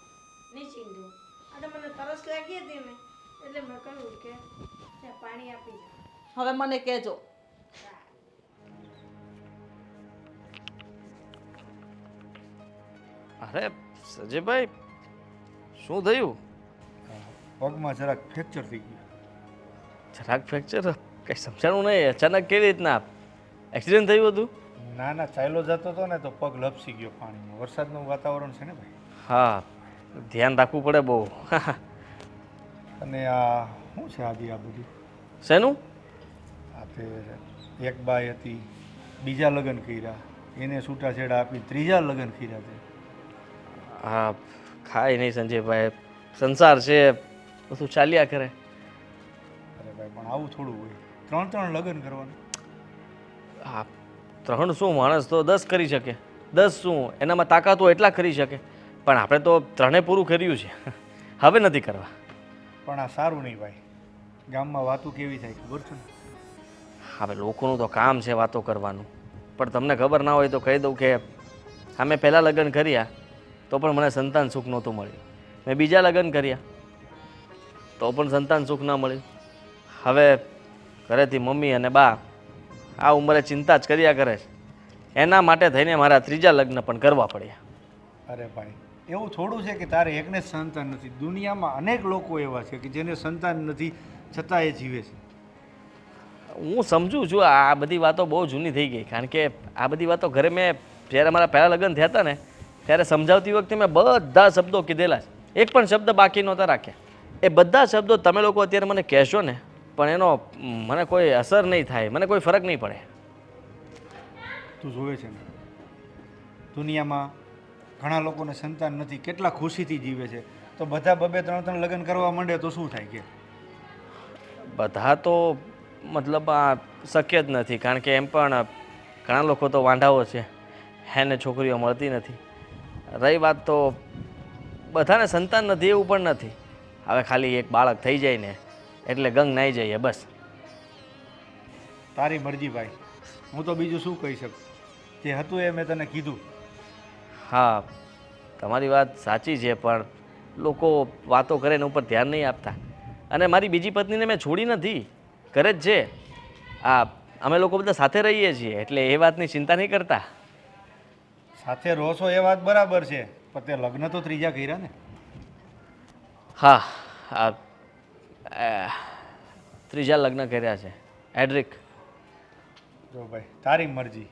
નહીં ચીંધું. આ તો મને તરસ લાગી હતી ને એટલે મેં કહ્યું કે પાણી આપી જા. હવે મને કહેજો. અરે સજયભાઈ, શું થયું? પગમાં જરાક ફ્રેક્ચર થઈ ગયું. જરાક ફ્રેક્ચર? કંઈ સમજાણું નહીં. અચાનક કેવી રીતના એક્સિડન્ટ થયું હતું? ના ના, ચાલ્યો જતો હતો ને તો પગ લપસી ગયો પાણીમાં. વરસાદનું વાતાવરણ છે ને ભાઈ. હા, ધ્યાન રાખવું પડે બહુ. અને આ શું છે આદિ આ બધું? શેનું? આ તે એક બાઈ હતી, બીજા લગ્ન કર્યા, એને છૂટાછેડા આપી ત્રીજા લગ્ન કર્યા છે. હા, ખાય નહીં સંજયભાઈ. સંસાર છે, બધું ચાલ્યા કરે. અરે ભાઈ પણ આવું થોડું હોય. 3 લગ્ન કરવાનું. હા, 3 શું, માણસ તો 10 કરી શકે. 10 શું, એનામાં તાકાત હોય એટલા કરી શકે. પણ આપણે તો 3 પૂરું કર્યું છે, હવે નથી કરવા. પણ આ સારું નહીં ભાઈ. ગામમાં વાતો કેવી થાય ખબર છે ને? હવે લોકોનું તો કામ છે વાતો કરવાનું. પણ તમને ખબર ના હોય તો કહી દઉં કે અમે પહેલાં લગ્ન કર્યા તો પણ મને સંતાન સુખ નહોતું મળ્યું. મેં બીજા લગ્ન કર્યા તો પણ સંતાન સુખ ના મળ્યું. હવે ઘરેથી મમ્મી અને બા આ ઉંમરે ચિંતા જ કર્યા કરે છે. એના માટે થઈને મારા 3જા લગ્ન પણ કરવા પડ્યા. અરે ભાઈ એવું થોડું છે કે તારે એકને જ સંતાન નથી. દુનિયામાં અનેક લોકો એવા છે કે જેને સંતાન નથી છતાં એ જીવે છે. હું સમજુ છું આ બધી વાતો બહુ જૂની થઈ ગઈ. કારણ કે આ બધી વાતો ઘરે મેં જ્યારે મારા પહેલાં લગ્ન થયા હતા ને ત્યારે સમજાવતી વખતે મેં બધા શબ્દો કીધેલા છે. એક પણ શબ્દ બાકી નહોતા રાખ્યા. એ બધા શબ્દો તમે લોકો અત્યારે મને કહેશો ને પણ એનો મને કોઈ અસર નહીં થાય, મને કોઈ ફરક નહીં પડે. તું જોવે છે ને દુનિયામાં ઘણા લોકોને સંતાન નથી, કેટલા ખુશીથી જીવે છે. તો બધા 2-3 લગ્ન કરવા માંડે તો શું થાય કે? બધા તો મતલબ આ શક્ય જ નથી. કારણ કે એમ પણ ઘણા લોકો તો વાંઢાઓ છે, એને છોકરીઓ મળતી નથી. રહી વાત તો બધાને સંતાન નથી એવું પણ નથી. હવે ખાલી એક બાળક થઈ જાય ને એટલે ગંગ નાઈ જઈએ બસ. તારી મરજી ભાઈ, હું તો બીજું શું કહી શકું. જે હતું એ મેં તને કીધું. હા, તમારી વાત સાચી છે પણ લોકો વાતો કરે એના ઉપર ધ્યાન નહીં આપતા. અને મારી બીજી પત્નીને મેં છોડી નથી, ઘરે જ છે. અમે લોકો બધા સાથે રહીએ છીએ એટલે એ વાતની ચિંતા નહીં કરતા. સાથે રહો છો એ વાત બરાબર છે, પણ તે લગ્ન તો 3જા કર્યા ને? હા, 3જા લગ્ન કર્યા છે. એડ્રિક, જો ભાઈ તારી મરજી.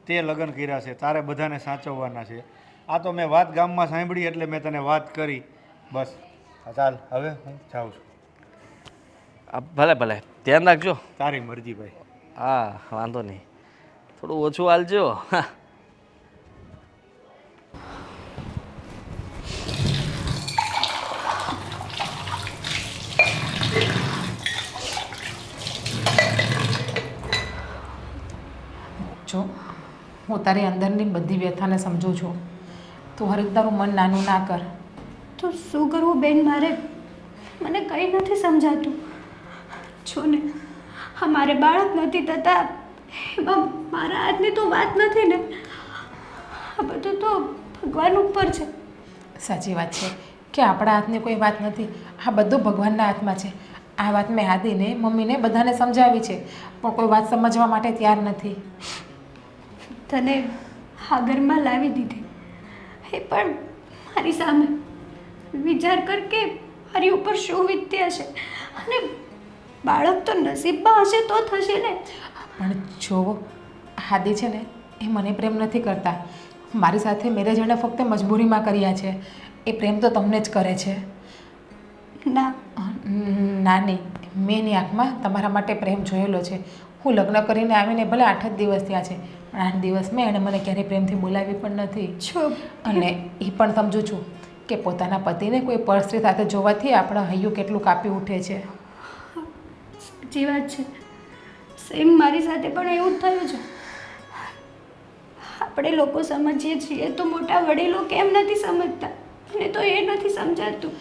તે લગ્ન કર્યા છે, તારે બધાને સાચવવાના છે. આ તો મેં વાત ગામમાં સાંભળી એટલે મેં તને વાત કરી બસ. ચાલ હવે હું જાઉં છું. ભલે ભલે, ધ્યાન રાખજો. તારી મરજી ભાઈ. હા, વાંધો નહીં. થોડું ઓછું હાલજો. હા, જો હું તારી અંદરની બધી વ્યથાને સમજું છું. તું હરેક તારું મન નાનું ના કર. તો શું કરવું બેન મારે? મને કંઈ નથી સમજાતું. જો ને અમારે બાળક નથી થતા એમાં મારા હાથની તો વાત નથી ને. આ બધું તો ભગવાન ઉપર છે. સાચી વાત છે કે આપણા હાથની કોઈ વાત નથી, આ બધું ભગવાનના હાથમાં છે. આ વાત મેં આદિને મમ્મીને બધાને સમજાવી છે, પણ કોઈ વાત સમજવા માટે તૈયાર નથી. તને આ ઘરમાં લાવી દીધી એ પણ મારી સામે. વિચાર કર કે મારી ઉપર શું વીતતી હશે, અને બાળક તો નસીબમાં હશે તો થશે ને. પણ જો આદિ છે ને એ મને પ્રેમ નથી કરતા. મારી સાથે મેરેજ એણે ફક્ત મજબૂરીમાં કર્યા છે. એ પ્રેમ તો તમને જ કરે છે. ના, ના નહીં, મેં એની આંખમાં તમારા માટે પ્રેમ જોયેલો છે. હું લગ્ન કરીને આવીને ભલે 8 જ દિવસ થયા છે, પણ 8 દિવસમાં એણે મને ક્યારેય પ્રેમથી બોલાવી પણ નથી. જો અને એ પણ સમજું છું કે પોતાના પતિને કોઈ પરસ્ત્રી સાથે જોવાથી આપણા હૈયું કેટલું કાપી ઉઠે છે. સાચી વાત છે. સેમ મારી સાથે પણ એવું જ થયું છે. આપણે લોકો સમજીએ છીએ તો મોટા વડીલો કેમ નથી સમજતા? મને તો એ નથી સમજાતું.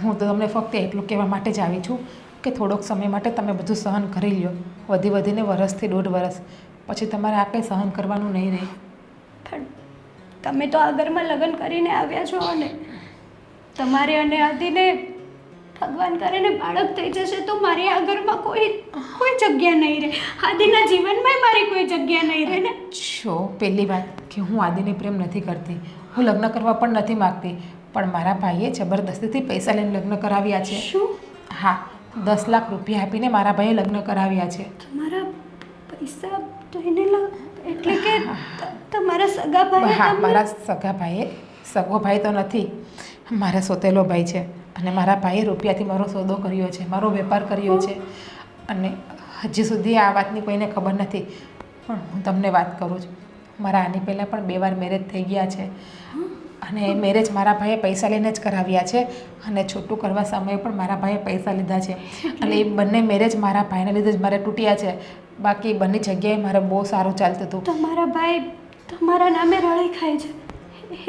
હું તો તમને ફક્ત એટલું કહેવા માટે જ આવી છું કે થોડોક સમય માટે તમે બધું સહન કરી લ્યો. વધીને વરસથી 1.5 વર્ષ પછી તમારે આ કંઈ સહન કરવાનું નહીં રહે. પણ તમે તો આ ઘરમાં લગ્ન કરીને આવ્યા છો અને તમારે અને આદિને ભગવાન કરીને બાળક થઈ જશે તો મારી આ ઘરમાં કોઈ જગ્યા નહીં રહે. આદિના જીવનમાં મારી કોઈ જગ્યા નહીં રહે ને. જો પહેલી વાત કે હું આદિને પ્રેમ નથી કરતી, હું લગ્ન કરવા પણ નથી માગતી, પણ મારા ભાઈએ જબરદસ્તીથી પૈસા લઈને લગ્ન કરાવ્યા છે. શું? હા, 10 લાખ રૂપિયા આપીને મારા ભાઈએ લગ્ન કરાવ્યા છે. તમારા પૈસા તો એને એટલે કે તમારા સગા ભાઈ? હા, મારા સગા ભાઈએ, સગો ભાઈ તો નથી, મારા સોતેલો ભાઈ છે. અને મારા ભાઈએ રૂપિયાથી મારો સોદો કર્યો છે, મારો વેપાર કર્યો છે. અને હજી સુધી આ વાતની કોઈને ખબર નથી, પણ હું તમને વાત કરું છું. મારા આની પહેલાં પણ 2 વાર મેરેજ થઈ ગયા છે. અને એ મેરેજ મારા ભાઈએ પૈસા લઈને જ કરાવ્યા છે. અને છૂટું કરવા સમયે પણ મારા ભાઈએ પૈસા લીધા છે. અને એ બંને મેરેજ મારા ભાઈને લીધે જ મારે તૂટ્યા છે. બાકી બંને જગ્યાએ મારે બહુ સારું ચાલતું હતું. તમારા ભાઈ તમારા નામે રળી ખાય છે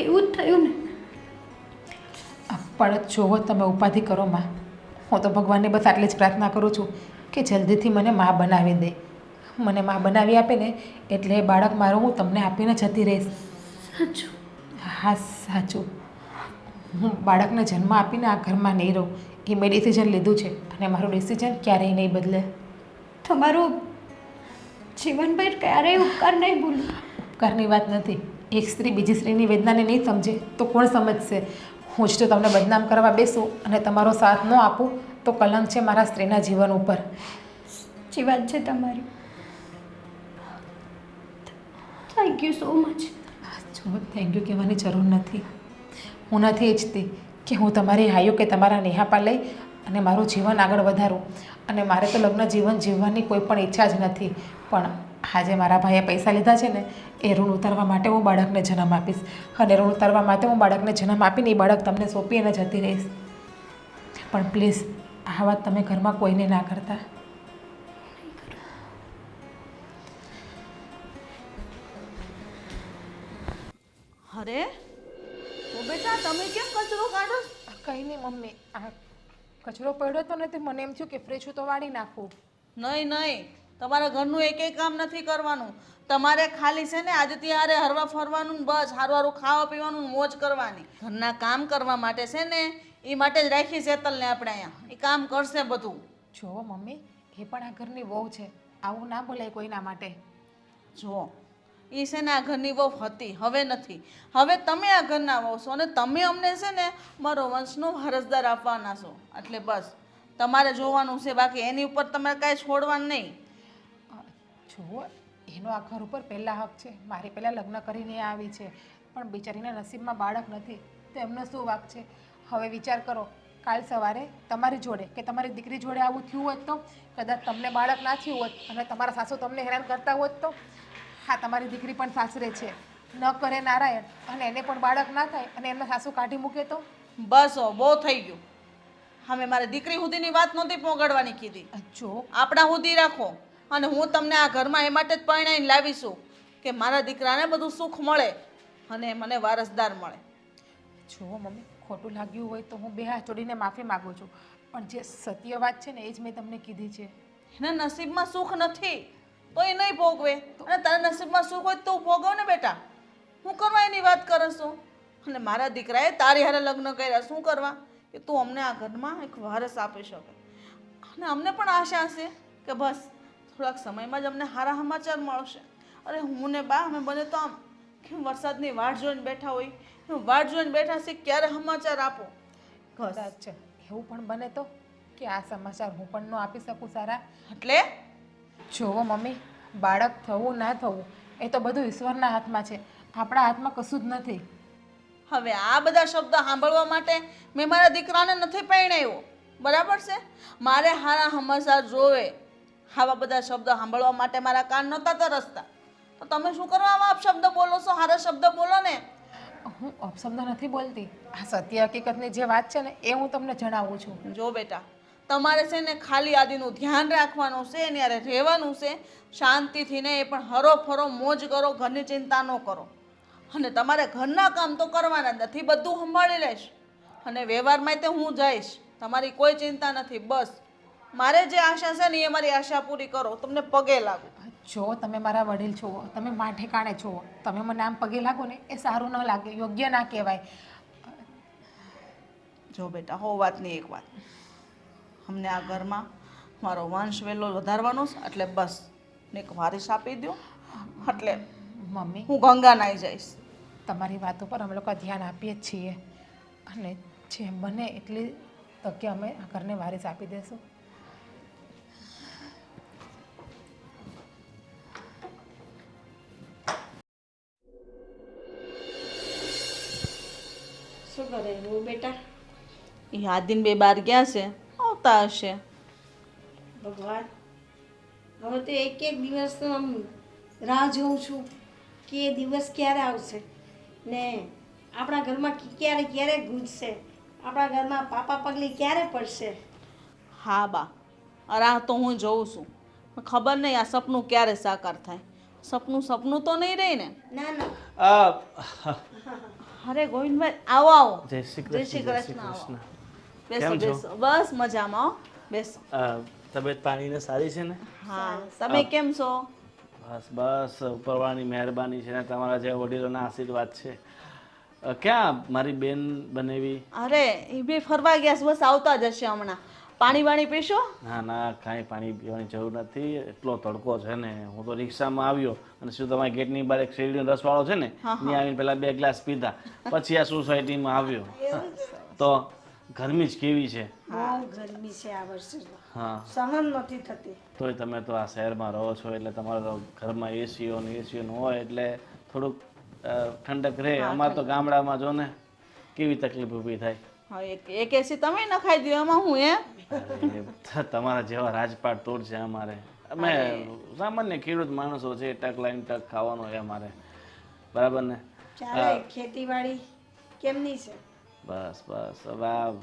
એવું જ થયું ને? પણ જોવો, તમે ઉપાધિ કરો માં. હું તો ભગવાનને બસ આટલી જ પ્રાર્થના કરું છું કે જલ્દીથી મને માં બનાવી દે. મને માં બનાવી આપે ને એટલે એ બાળક મારું હું તમને આપીને જતી રહીશ. સાચું? હા, સાચું. હું બાળકને જન્મ આપીને આ ઘરમાં નહીં રહું. એ મેં ડિસિઝન લીધું છે અને મારું ડિસિઝન ક્યારેય નહીં બદલે. તમારું જીવનભર ક્યારેય ઉપકાર નહીં ભૂલું. ઉપકારની વાત નથી. એક સ્ત્રી બીજી સ્ત્રીની વેદનાને નહીં સમજે તો કોણ સમજશે? હું જ તો તમને બદનામ કરવા બેસું અને તમારો સાથ ન આપું તો કલંક છે મારા સ્ત્રીના જીવન ઉપર. સાચી વાત છે તમારી. Thank you so much. જો, થેન્ક યુ કહેવાની જરૂર નથી. હું નથી ઈચ્છતી કે હું તમારી હાયો કે તમારા નેહાપા લઈ અને મારું જીવન આગળ વધારું. અને મારે તો લગ્ન જીવન જીવવાની કોઈ પણ ઈચ્છા જ નથી. પણ આજે મારા ભાઈએ પૈસા લીધા છે ને એ ઋણ ઉતારવા માટે હું બાળકને જન્મ આપીશ. અને ઋણ ઉતારવા માટે હું બાળકને જન્મ આપીને એ બાળક તમને સોંપીને જતી રહીશ. પણ પ્લીઝ આ વાત તમે ઘરમાં કોઈને ના કરતા. અરે ઓ બેટા, તમે કેમ કચરો કાઢો? કંઈ નહીં મમ્મી, આ કચરો પડ્યો તો નથી, મને એમ થયું કે ફ્રેશ તો વાળી નાખું. નહીં નહીં, તમારા ઘરનું એકેય કામ નથી કરવાનું. તમારે ખાલી છે ને આજે ત્યારે હરવા ફરવાનું ને બસ સારું સારું ખાવા પીવાનું ને મોજ કરવાની. ઘરના કામ કરવા માટે છે ને એ માટે જ રાખી શેતલને આપણે અહીંયા. એ કામ કરશે બધું. જુઓ મમ્મી, એ પણ આ ઘરની વહુ છે, આવું ના બોલાય કોઈના માટે. જુઓ, એ છે ને આ ઘરની વહુ હતી, હવે નથી. હવે તમે આ ઘરના વહુ છો અને તમે અમને છે ને મારો વંશનો વારસદાર આપવાના છો. એટલે બસ તમારે જોવાનું છે, બાકી એની ઉપર તમારે કાંઈ છોડવાનું નહીં. જુઓ, એનો આ ઘર ઉપર પહેલાં હક છે. મારી પહેલાં લગ્ન કરીને આવી છે, પણ બિચારીના નસીબમાં બાળક નથી તો એમનો શું વાંક છે? હવે વિચાર કરો, કાલ સવારે તમારી જોડે કે તમારી દીકરી જોડે આવું થયું હોત તો, કદાચ તમને બાળક ના થયું હોત અને તમારા સાસુ તમને હેરાન કરતા હોત તો? હા, તમારી દીકરી પણ સાસરે છે, ન કરે નારાયણ અને એને પણ બાળક ના થાય અને એમના સાસુ કાઢી મૂકે તો? બસ હો, બહુ થઈ ગયું. હવે મારી દીકરી સુધીની વાત નહોતી પોગડવાની કીધી. જો આપણા સુધી રાખો. અને હું તમને આ ઘરમાં એ માટે જ પરણાઈને લાવીશું કે મારા દીકરાને બધું સુખ મળે. અને મને વારસદાર મળે. જુઓ મમ્મી, ખોટું લાગ્યું હોય તો હું બે હાથ જોડીને માફી માગું છું, પણ જે સત્ય વાત છે ને એ જ મેં તમને કીધી છે. એના નસીબમાં સુખ નથી તો એ નહીં ભોગવે, અને તારા નસીબમાં સુખ હોય તો તું ભોગવ ને બેટા. હું કરવા એની વાત કરસ તું? અને મારા દીકરાએ તારી હારે લગ્ન કર્યા, શું કરવા? કે તું અમને આ ઘરમાં એક વારસ આપી શકે. અને અમને પણ આશા છે કે બસ થોડાક સમયમાં જ અમને સારા સમાચાર મળશે. અરે હું ને બા અમે બને તો આમ કેમ વરસાદની વાટ જોઈને બેઠા હોય, એમ વાટ જોઈને બેઠા છે ક્યારે સમાચાર આપો. બસ કદાચ એવું પણ બને તો કે આ સમાચાર હું પણ ન આપી શકું સારા. એટલે જુઓ મમ્મી, બાળક થવું ના થવું એ તો બધું ઈશ્વરના હાથમાં છે, આપણા હાથમાં કશું જ નથી. હવે આ બધા શબ્દ સાંભળવા માટે મેં મારા દીકરાને નથી પરણાવ્યો, બરાબર છે? મારે હારા સમાચાર જોવે, આવા બધા શબ્દ સાંભળવા માટે મારા કાન નહોતા તરસતા. તો તમે શું કરવા આવા અપશબ્દ બોલો છો? સારા શબ્દ બોલો ને. હું અપશબ્દ નથી બોલતી, આ સત્ય હકીકતની જે વાત છે ને એ હું તમને જણાવું છું. જો બેટા, તમારે છે ને ખાલી આદિનું ધ્યાન રાખવાનું છે, એની હારે રહેવાનું છે શાંતિથી, ને એ પણ હરો ફરો મોજ કરો, ઘરની ચિંતા ન કરો. અને તમારે ઘરના કામ તો કરવાના જ નથી, બધું સંભાળી લઈશ. અને વ્યવહારમાં તે હું જઈશ, તમારી કોઈ ચિંતા નથી. બસ મારે જે આશા છે ને એ મારી આશા પૂરી કરો, તમને પગે લાગુ. જો તમે મારા વડીલ છો, તમે મા ઠેકાણે છો, તમે મને આમ પગે લાગો ને એ સારું ન લાગે, યોગ્ય ના કહેવાય. જો બેટા, હો વાતની એક વાત, અમને આ ઘરમાં મારો વંશ વેલો વધારવાનો છે, એટલે બસ એક વારિસ આપી દો, એટલે મમ્મી, હું ગંગા નાઈ જઈશ. તમારી વાત ઉપર અમે લોકો ધ્યાન આપીએ જ છીએ, અને જેમ બને એટલી તકે અમે આ ઘરને વારિસ આપી દઈશું. શું કરે હું બેટા? એ આદિન બે બાર ગયા છે, આવતા હશે. ભગવાન, હવે તો એક એક દિવસ તો આમ રાહ જોઉં છું કે એ દિવસ ક્યારે આવશે ને આપણા ઘરમાં ક્યારે ક્યારે ગૂંજશે, આપણા ઘરમાં પાપા પગલી ક્યારે પડશે. હા બા, રાહ તો હું જોઉં છું, પણ ખબર નહીં આ સપનું ક્યારે સાકાર થાય. સપનું સપનું તો નહીં રહી ને. ના ના, અરે ગોવિંદભાઈ, આવો આવો. જય શ્રી જય શ્રી કૃષ્ણ, કૃષ્ણ, જય આવો. શ્રી કૃષ્ણ. બેસો કેમ છો? બેસો, બસ મજામાં હો. બેસો. તબિયત પાણીને સારી છે ને? હા, તમે કેમ છો? બસ બસ, ઉપરવાળાની મહેરબાની છે ને તમારા જેવા વડીલોના આશીર્વાદ છે. ક્યાં મારી બેન બનેવી? અરે એ બી ફરવા ગયા છે, બસ આવતા જ હશે હમણાં. પાણી વાણી પીશો? ના ના, કાંઈ પાણી પીવાની જરૂર નથી, એટલો તડકો છે ને. હું તો રિક્ષામાં આવ્યો અને શું તમારી ગેટની બહાર એક શેરડીનો રસવાળો છે ને, ત્યાં આવીને પહેલાં 2 ગ્લાસ પીધા, પછી આ સોસાયટીમાં આવ્યો. તો ગરમી જ કેવી છે. બહુ ગરમી છે આ વર્ષે તો. હા, સહન નથી થતી. તોય તમે તો આ શહેરમાં રહો છો એટલે તમારા તો ઘરમાં એસીઓ ને હોય એટલે થોડુંક ઠંડક રહે. અમારે તો ગામડામાં જો ને કેવી તકલીફ ઊભી થાય. હા, એક એસી તમે નખાઈ દો, એમાં હું હે. અરે, તમારા જેવા રાજપાટ તોડ છે અમારે. અમે સામાન્ય ખેડૂત માણસો છે, ટક લાઈન ટક ખાવાનો છે અમારે, બરાબર ને? ચાલે, ખેતીવાડી કેમની છે? બસ બસ, હવે આ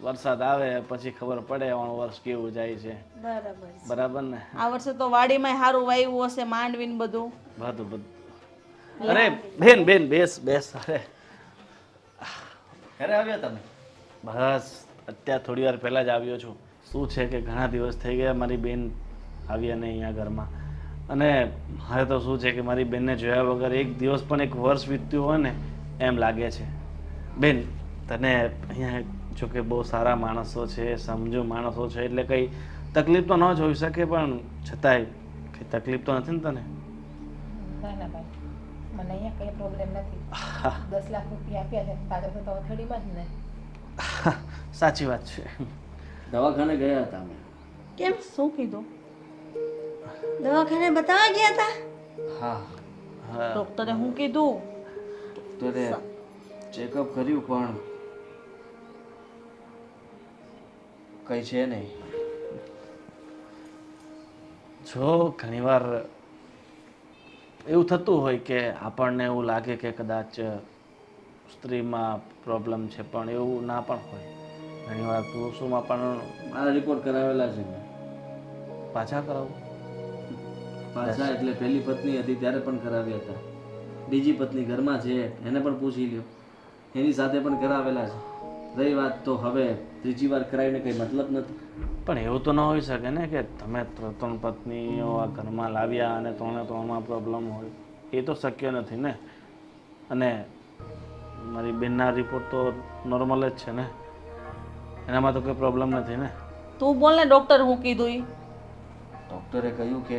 વરસાદ આવે પછી ખબર પડે આવવાનું વર્ષ કેવું જાય છે, બરાબર છે. બરાબર ને? આ વર્ષે તો વાડીમાં સારું વાવ્યું હશે, માંડવીને બધું. બધું બધું. અરે બેન બેન, બેસ બેસ. અરે ક્યારે આવ્યા તમે? બસ અત્યારે થોડી વાર પહેલાં જ આવ્યો છું. શું છે કે ઘણા દિવસ થઈ ગયા મારી બેન આવ્યા નહીં અહીંયા ઘરમાં, અને મારે તો શું છે કે મારી બેનને જોયા વગર એક દિવસ પણ એક વર્ષ વીત્યું હોય ને એમ લાગે છે. બેન, તને અહીંયા જો કે બહુ સારા માણસો છે, સમજુ માણસો છે, એટલે કંઈ તકલીફ તો ન જોઈ શકે, પણ છતાંય કંઈ તકલીફ તો નથી ને તને? ના ના ભાઈ, મને અહીંયા કંઈ પ્રોબ્લેમ નથી. 10 લાખ રૂપિયા આપ્યા છે, પાછળ તો અથડીમાં જ ને. સાચી વાત છે. દવાખાને ગયા હતા અમે. કેમ, શું કીધું? દવાખાને બતાવવા ગયા હતા? હા, હા, ડોક્ટરે શું કીધું? ડોક્ટરે ચેકઅપ કર્યું પણ કંઈ છે નહીં. જો ઘણીવાર એવું થતું હોય કે આપણને એવું લાગે કે કદાચ સ્ત્રીમાં પ્રોબ્લેમ છે, પણ એવું ના પણ હોય. ઘણીવાર પુરુષોમાં પણ. મારા રિપોર્ટ કરાવેલા છે મેં. પાછા કરાવું? પાછા એટલે પહેલી પત્ની હતી ત્યારે પણ કરાવ્યા હતા. બીજી પત્ની ઘરમાં છે, એને પણ પૂછી લ્યો. એની સાથે પણ કરાવેલા છે. રહી વાત તો હવે ત્રીજી વાર કરાવીને કંઈ મતલબ નથી. પણ એવું તો ન હોઈ શકે ને કે તમે ત્રણ પત્નીઓ આ ઘરમાં લાવ્યા અને ત્રણમાં પ્રોબ્લેમ હોય. એ તો શક્ય નથી ને. અને મારી બેનના રિપોર્ટ તો નોર્મલ જ છે ને, એનામાં તો કોઈ પ્રોબ્લેમ નથી ને. તું બોલ ને ડૉક્ટર હું કીધું ઈ. ડૉક્ટરે કહ્યું કે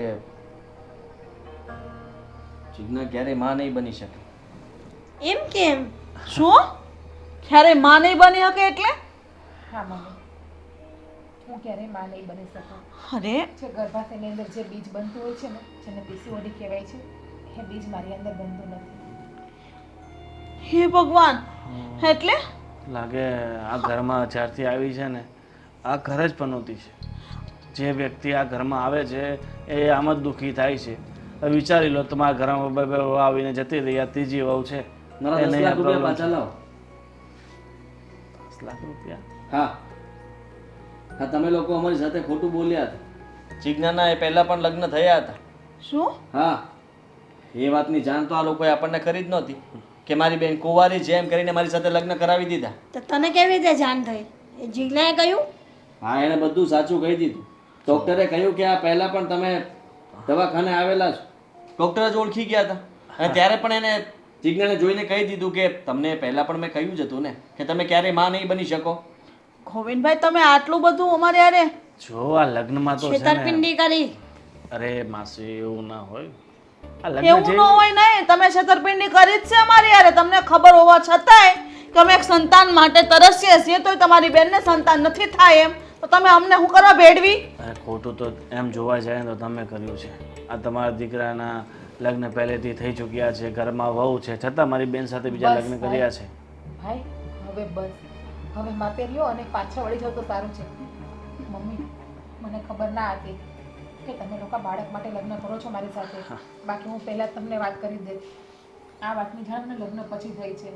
જીજ્ઞા ક્યારેય માં નહીં બની શકે. એમ કેમ? શું? ક્યારે માં નહીં બની શકે એટલે? હા મમ્મી, હું ક્યારેય માં નહીં બની શકું. અરે જે ગર્ભાશયની અંદર જે બીજ બનતું હોય છે ને, જેને પીસીઓડી કહેવાય છે, એ બીજ મારી અંદર બનતું નથી. હે ભગવાન, એટલે લાગે આ ઘરમાં જ્યારથી આવી છે ને, આ ઘર જ પનોતી છે. જે વ્યક્તિ આ ઘરમાં આવે છે એ આમ જ દુઃખી થાય છે. હવે વિચારી લો, તમારા ઘરમાં બે વહુ આવીને જતી રહી, આ ત્રીજી વહુ છે. મારા એને 10 લાખ problem રૂપિયા પાછા છે. લાવો. 10 લાખ રૂપિયા? હા હા, તમે લોકો અમારી સાથે ખોટું બોલ્યા હતા. જીજ્ઞાના એ પહેલા પણ લગ્ન થયા હતા. શું? હા, એ વાતની જાણ તો આ લોકોએ આપણને કરી જ નહોતી કે મારી બેન કુંવારી છે એમ કરીને મારી સાથે લગ્ન કરાવી દીધા. તો તને કેવી રીતે જાણ થઈ? એ જીજ્ઞાએ કહ્યું? હા, એણે બધું સાચું કહી દીધું. ડૉક્ટરે કહ્યું કે આ પહેલા પણ તમે દવાખાને આવેલા છો. ડૉક્ટર જ ઓળખી ગયા હતા અને ત્યારે પણ એને જીજ્ઞાને જોઈને કહી દીધું કે તમને પહેલા પણ મેં કહ્યું જ હતું ને કે તમે ક્યારેય માં નહીં બની શકો. ગોવિંદભાઈ તમે આટલું બધું અમારે યારે જો આ લગ્નમાં તો છે ને, છેતરપિંડી કરી. અરે માસી એવું ના હોય. આ લગ્ન એવું જે ન હોય નહીં, તમે છેતરપિંડી કરી જ છે અમારી યારે. તમને ખબર હોવા છતાંય કે અમે એક સંતાન માટે તરસીએ છીએ, તોય તમારી બેનને સંતાન નથી થાય એમ તો તમે અમને શું કરવા ભેળવી? અરે ખોટું તો એમ જોવા જાય ને તો તમે કર્યું છે. આ તમારા દીકરાના લગ્ન પહેલેથી થઈ ચૂક્યા છે, ઘરમાં વહુ છે, છતાં મારી બેન સાથે બીજા બસ લગ્ન ભાઈ. કર્યા છે. ભાઈ હવે બસ, હવે માપે રહ્યો અને પાછળ વળી જાવ તો સારું છે. મમ્મી, મને ખબર ના હતી કે તમે લોકો બાળક માટે લગ્ન કરો છો મારી સાથે. બાકી હું પહેલાં જ તમને વાત કરી દે. આ વાતની જાણ મને લગ્ન પછી થઈ છે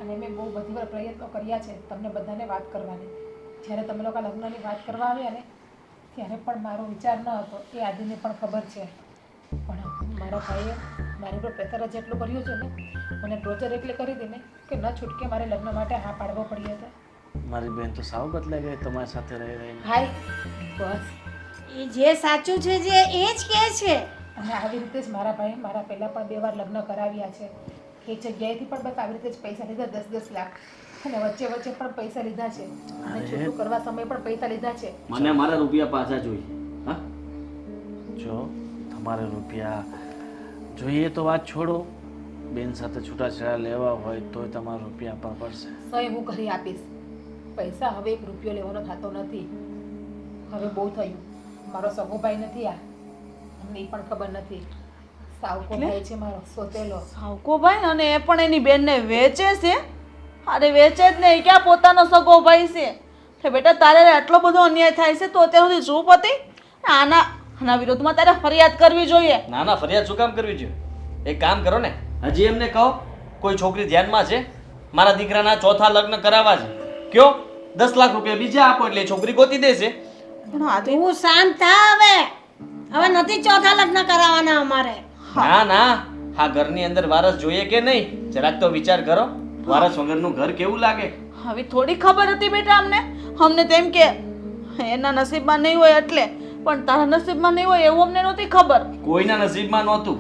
અને મેં બહુ બધી વાર પ્રયત્નો કર્યા છે તમને બધાને વાત કરવાની. જ્યારે તમે લોકો લગ્નની વાત કરવા આવ્યા ને ત્યારે પણ મારો વિચાર ન હતો, એ આદિને પણ ખબર છે. પણ મારા ભાઈએ મારી પર પ્રેશર જ એટલું કર્યું છે ને, મને ટોર્ચર એટલે કરી દે ને કે ન છૂટકે મારે લગ્ન માટે હા પાડવો પડ્યો હતો. મારી બેન તો સાવ બદલાઈ ગઈ તમારી સાથે રહી રહીને. ભાઈ બસ, એ જે સાચું છે જે એ જ કહે છે. અને આવી રીતે જ મારા ભાઈ મારા પહેલાં પણ 2 વાર લગ્ન કરાવ્યા છે. એક જગ્યાએથી પણ બસ આવી રીતે જ પૈસા લીધા 10-10 લાખ, અને વચ્ચે વચ્ચે પણ પૈસા લીધા છે અને છૂટું કરવા સમયે પણ પૈસા લીધા છે. મને મારા રૂપિયા પાછા જોઈએ. હા, જો તમારે રૂપિયા જોઈએ તો વાત છોડો, બેન સાથે છૂટાછેડા લેવા હોય તોય તમારે રૂપિયા આપવા પડશે. સહી હું ઘરે આપીશ. પૈસા હવે 1 રૂપિયો લેવાનો થતો નથી. હવે બહુ થયું. મારો સગો ભાઈ નથી આ, અમને એ પણ ખબર નથી. સાવકો ભાઈ છે મારો, સોતેલો. સાવકો ભાઈ, અને એ પણ એની બેનને વેચે છે? અરે વેચે જ નહીં, ક્યાં પોતાનો સગો ભાઈ છે? તો બેટા તારે આટલો બધો અન્યાય થાય છે તો અત્યાર સુધી ચૂપ હતી? આના વિરોધમાં તારે ફરિયાદ કરવી જોઈએ. ના ના, ફરિયાદ શું કામ કરવી જોઈએ? એક કામ કરો ને, હજી એમને કહો કોઈ છોકરી ધ્યાનમાં છે, મારા દીકરાના ચોથા લગ્ન કરાવવા છે, કયો 10 લાખ રૂપિયા બીજા આપો એટલે એ છોકરી ગોતી દેશે. પણ આદિ તું શાંત થા હવે. હવે નથી ચોથા લગ્ન કરાવવાના અમારે. ના ના, આ ઘરની અંદર વારસ જોઈએ કે નહીં જરાક તો વિચાર કરો. વારસ વગરનું ઘર કેવું લાગે? હવે થોડી ખબર હતી બેટા અમને તેમ કે એના નસીબમાં નહીં હોય એટલે, પણ તારા નસીબમાં નહીં હોય એવું અમને નહોતી ખબર. કોઈના નસીબમાં નહોતું.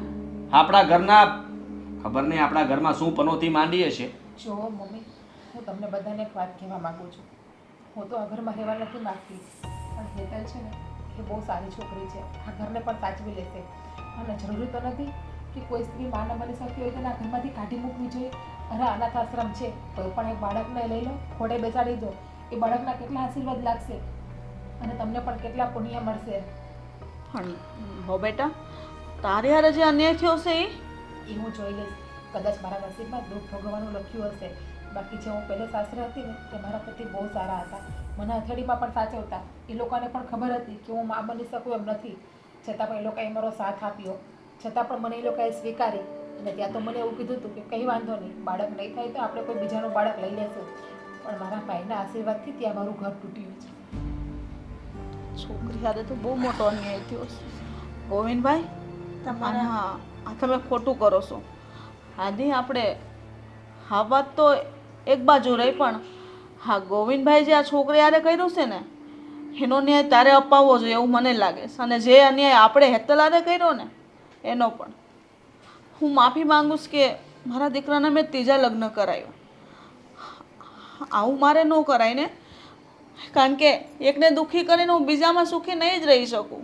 આપણા ઘરના ખબર નહીં આપણા ઘરમાં શું પનોતી માંડી હશે. જો મમ્મી, હું તમને બધાને એક વાત કહેવા માંગુ છું. હું તો આ ઘરમાં રહેવા નથી માંગતી, પણ હેતલ છે ને એ બહુ સારી છોકરી છે, આ ઘરને પણ સાચવી લેશે. અને જરૂરી તો નથી કે કોઈ સ્ત્રી માના બની શકતી હોય તો આ ઘરમાંથી કાઢી મૂકવી જોઈએ. અરે અનાથ આશ્રમ છે, કોઈ પણ એક બાળકને લઈ લો, ખોડે બેસાડી દો, એ બાળકના કેટલા આશીર્વાદ લાગશે અને તમને પણ કેટલા પુણ્ય મળશે. પણ હો બેટા, તારે હારે જે અન્યાય થયો છે એ હું જોઈ લઈશ. કદાચ મારા નસીબમાં દુઃખ ભોગવવાનું લખ્યું હશે. બાકી જે હું પહેલે સાસરે હતી ને તે મારા પતિ બહુ સારા હતા, મને હથેળીમાં પણ સાચવતા. એ લોકોને પણ ખબર હતી કે હું મા બની શકું એમ નથી, છતાં પણ એ લોકોએ મારો સાથ આપ્યો. છતાં પણ મને એ લોકોએ સ્વીકારી અને ત્યાં તો મને એવું કીધું હતું કે કંઈ વાંધો નહીં, બાળક નહીં થાય તો આપણે કોઈ બીજાનું બાળક લઈ લેશું. પણ મારા ભાઈના આશીર્વાદથી ત્યાં મારું ઘર તૂટ્યું છે. છોકરી હારે તો બહુ મોટો અન્યાય થયો છે. ગોવિંદભાઈ, આ તમે ખોટું કરો છો. આદિ આપણે હા વાત તો એક બાજુ રહી, પણ હા ગોવિંદભાઈ જે આ છોકરી હારે કર્યું છે ને એનો ન્યાય તારે અપાવવો જોઈએ એવું મને લાગે છે. અને જે અન્યાય આપણે હેતલ હારે કર્યો ને એનો પણ હું માફી માંગુ છું કે મારા દીકરાને મેં ત્રીજા લગ્ન કરાવ્યું. આવું મારે ન કરાય ને, કારણ કે એકને દુઃખી કરીને હું બીજામાં સુખી નહીં જ રહી શકું.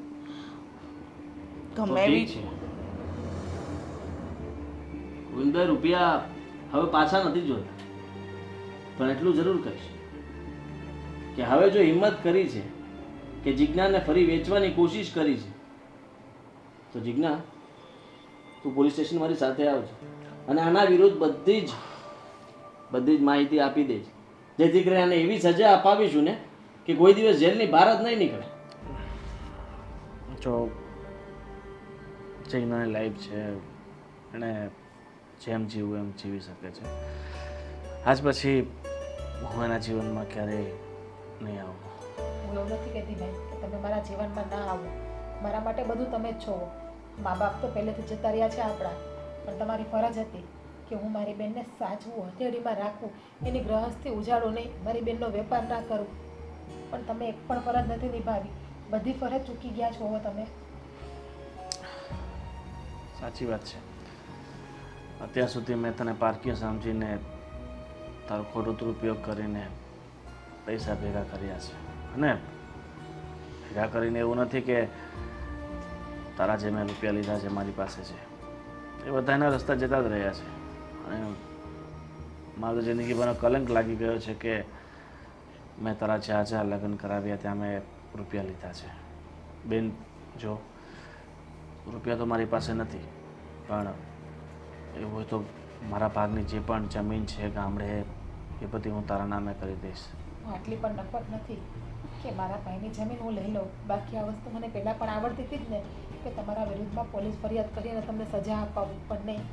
તો ગમે ઠીક એવી છે ગોવિંદભાઈ, રૂપિયા હવે પાછા નથી જોતા, પણ એટલું જરૂર કહીશ કે હવે જો હિંમત કરી છે કે જીજ્ઞાને ફરી વેચવાની કોશિશ કરી છે, તો જીજ્ઞા તું પોલીસ સ્ટેશન મારી સાથે આવજે અને આના વિરુદ્ધ બધી જ માહિતી આપી દેજે, જેથી કરીને આને એવી સજા અપાવીશું ને કે કોઈ દિવસ જેલની બહાર જ નહીં નીકળે. જો જીજ્ઞાની લાઈફ છે, એણે જેમ જીવવું એમ જીવી શકે છે. આજ પછી હું એના જીવનમાં ક્યારેય નહીં આવું. હું એવું નથી કહેતી ભાઈ કે તમે મારા જીવનમાં ના આવો. મારા માટે બધું તમે જ છો. મા બાપ તો પહેલેથી જતા રહ્યા છે આપણા, પણ તમારી ફરજ હતી કે હું મારી બેનને સાચવું, હથેળીમાં રાખું, એની ગ્રહસ્થી ઉજાડું નહીં, મારી બેનનો વેપાર ના કરું. પણ તમે એક પણ ફરજ નથી નિભાવી. બધી ફરજ ચૂકી ગયા છો હવે તમે. સાચી વાત છે. અત્યાર સુધી મેં તને પારકીય સમજીને તારો ખોટો દુરુપયોગ કરીને પૈસા ભેગા કર્યા છે. અને ભેગા કરીને એવું નથી કે તારા જે મેં રૂપિયા લીધા છે મારી પાસે છે એ બધા એના રસ્તા જતા જ રહ્યા છે. અને મારું જિંદગીભરનો કલંક લાગી ગયો છે કે મેં તારા જ્યાં લગ્ન કરાવ્યા ત્યાં મેં રૂપિયા લીધા છે. બેન જો રૂપિયા તો મારી પાસે નથી, પણ એવું હોય તો મારા ભાગની જે પણ જમીન છે ગામડે એ બધી હું તારા નામે કરી દઈશ. હું આટલી પણ નફત નથી કે મારા ભાઈની જમીન હું લઈ લઉં. બાકી આ વસ્તુ મને પહેલાં પણ આવડતી હતી જ ને કે તમારા વિરુદ્ધમાં પોલીસ ફરિયાદ કરીને તમને સજા અપાવું. પણ નહીં,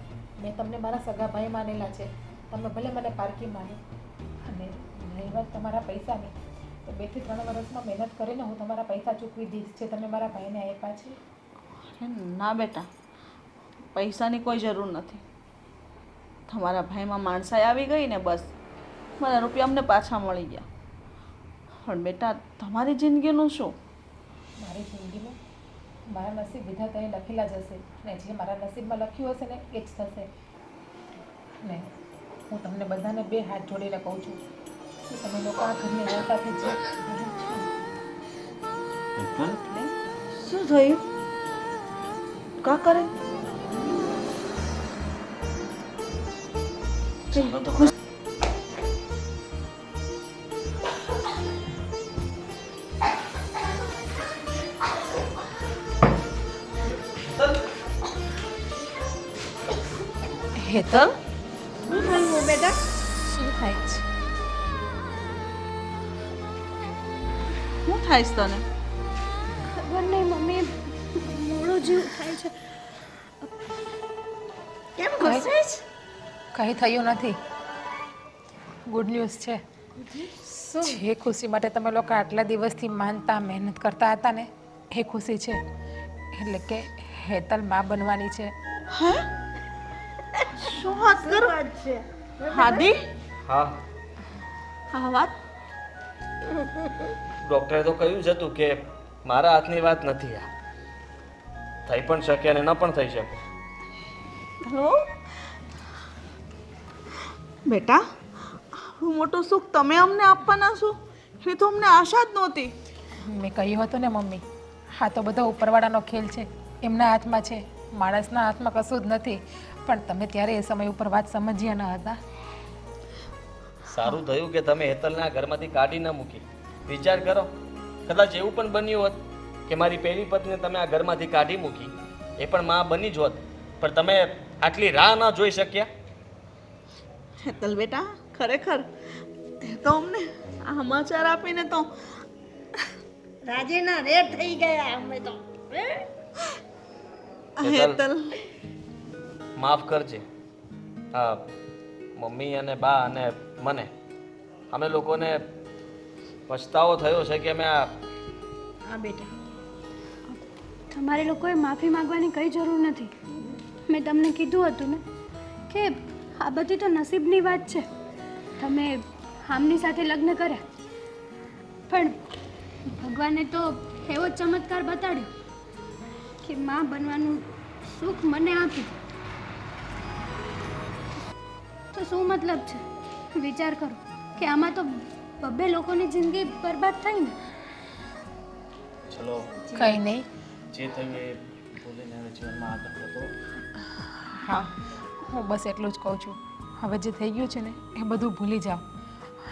મેં તમને મારા સગા ભાઈ માનેલા છે. તમે ભલે મને પારકી માનો. અને રહી વાત તમારા પૈસાની, તો 2 થી 3 વર્ષમાં મહેનત કરીને હું તમારા પૈસા ચૂકવી દઈશ જે તમે મારા ભાઈને આપ્યા છે. અરે ના બેટા, પૈસાની કોઈ જરૂર નથી. તમારા ભાઈમાં માણસાઈ આવી ગઈ ને બસ મારા રૂપિયા અમને પાછા મળી ગયા. પણ બેટા તમારી જિંદગીનું શું? મારી જિંદગીમાં મારા નસીબ વિધાતાએ લખેલા જ હશે, ને જે મારા નસીબમાં લખ્યું હશે ને એ જ થશે. ને હું તમને બધાને 2 હાથ જોડીને કહું છું કે તમે લોકો આ ઘરની વહુ સાથે જે શું થયું? કા કરે? હેતલ, શું થયું બેટા? શું થાય છે? શું થાય છે તને? ખબર નહીં મમ્મી, મોડો જીવ થાય છે. કેમ ગુસ્સે છે? કંઈ થયું નથી. ગુડ ન્યૂઝ છે. જે ખુશી માટે તમે લોકો આટલા દિવસથી માનતા મહેનત કરતા હતા ને એ ખુશી છે. એટલે કે હેતલ માં બનવાની છે. હે? શું વાત કરો? છે હાદી હા, આ વાત ડૉક્ટરે તો કહ્યું જ હતું કે મારા હાથની વાત નથી. આ થઈ પણ શકે અને ન પણ થઈ શકે. હેલો બેટા, આવું મોટું સુખ તમે અમને આપવાના છો એ તો અમને આશા જ નહોતી. મેં કહ્યું હતું ને મમ્મી, હા તો બધો ઉપરવાળાનો ખેલ છે, એમના હાથમાં છે, માણસના હાથમાં કશું જ નથી. પણ તમે ત્યારે એ સમય ઉપર વાત સમજ્યા ન હતા. સારું થયું કે તમે હેતલને આ ઘરમાંથી કાઢી ન મૂકી. વિચાર કરો, કદાચ એવું પણ બન્યું હોત કે મારી પહેલી પત્નીને તમે આ ઘરમાંથી કાઢી મૂકી, એ પણ માં બની જ હોત, પણ તમે આટલી રાહ ન જોઈ શક્યા. હેતલ બેટા, ખરેખર તે તો અમને આ સમાચાર આપીને તો રાજેના રેડ થઈ ગયા અમે તો. હેતલ માફ કરજે. હા, મમ્મી અને બા અને મને, અમે લોકોને પછતાવો થયો છે કે અમે આ હા બેટા, તમારે લોકોએ માફી માંગવાની કંઈ જરૂર નથી. મેં તમને કીધું હતું ને કે આ બધી તો નસીબની વાત છે. તમે આમની સાથે લગ્ન કર્યા, પણ ભગવાને તો એવો જ ચમત્કાર બતાડ્યો કે માં બનવાનું સુખ મને આપ્યું. તો શું મતલબ છે? વિચાર કરો કે આમાં તો બબ્બે લોકોની જિંદગી બરબાદ થઈ ને. ચલો કંઈ નહીં. જે થયું એ ભૂલીને હવે જીવનમાં આગળ વધો. હા, હું બસ એટલું જ કહું છું. હવે જે થઈ ગયું છે ને એ બધું ભૂલી જાઓ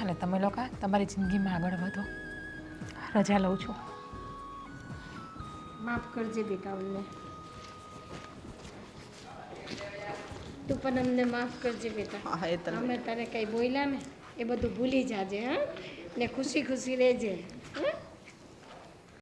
અને તમે લોકો તમારી જિંદગીમાં આગળ વધો. રજા લઉં છું. માફ કરજે બેટા, અમને તું પણ અમને માફ કરજે બેટા. હા એ તને અમે તને કંઈ બોલ્યા ને એ બધું ભૂલી જાજે. હા, ને ખુશી ખુશી રહેજે.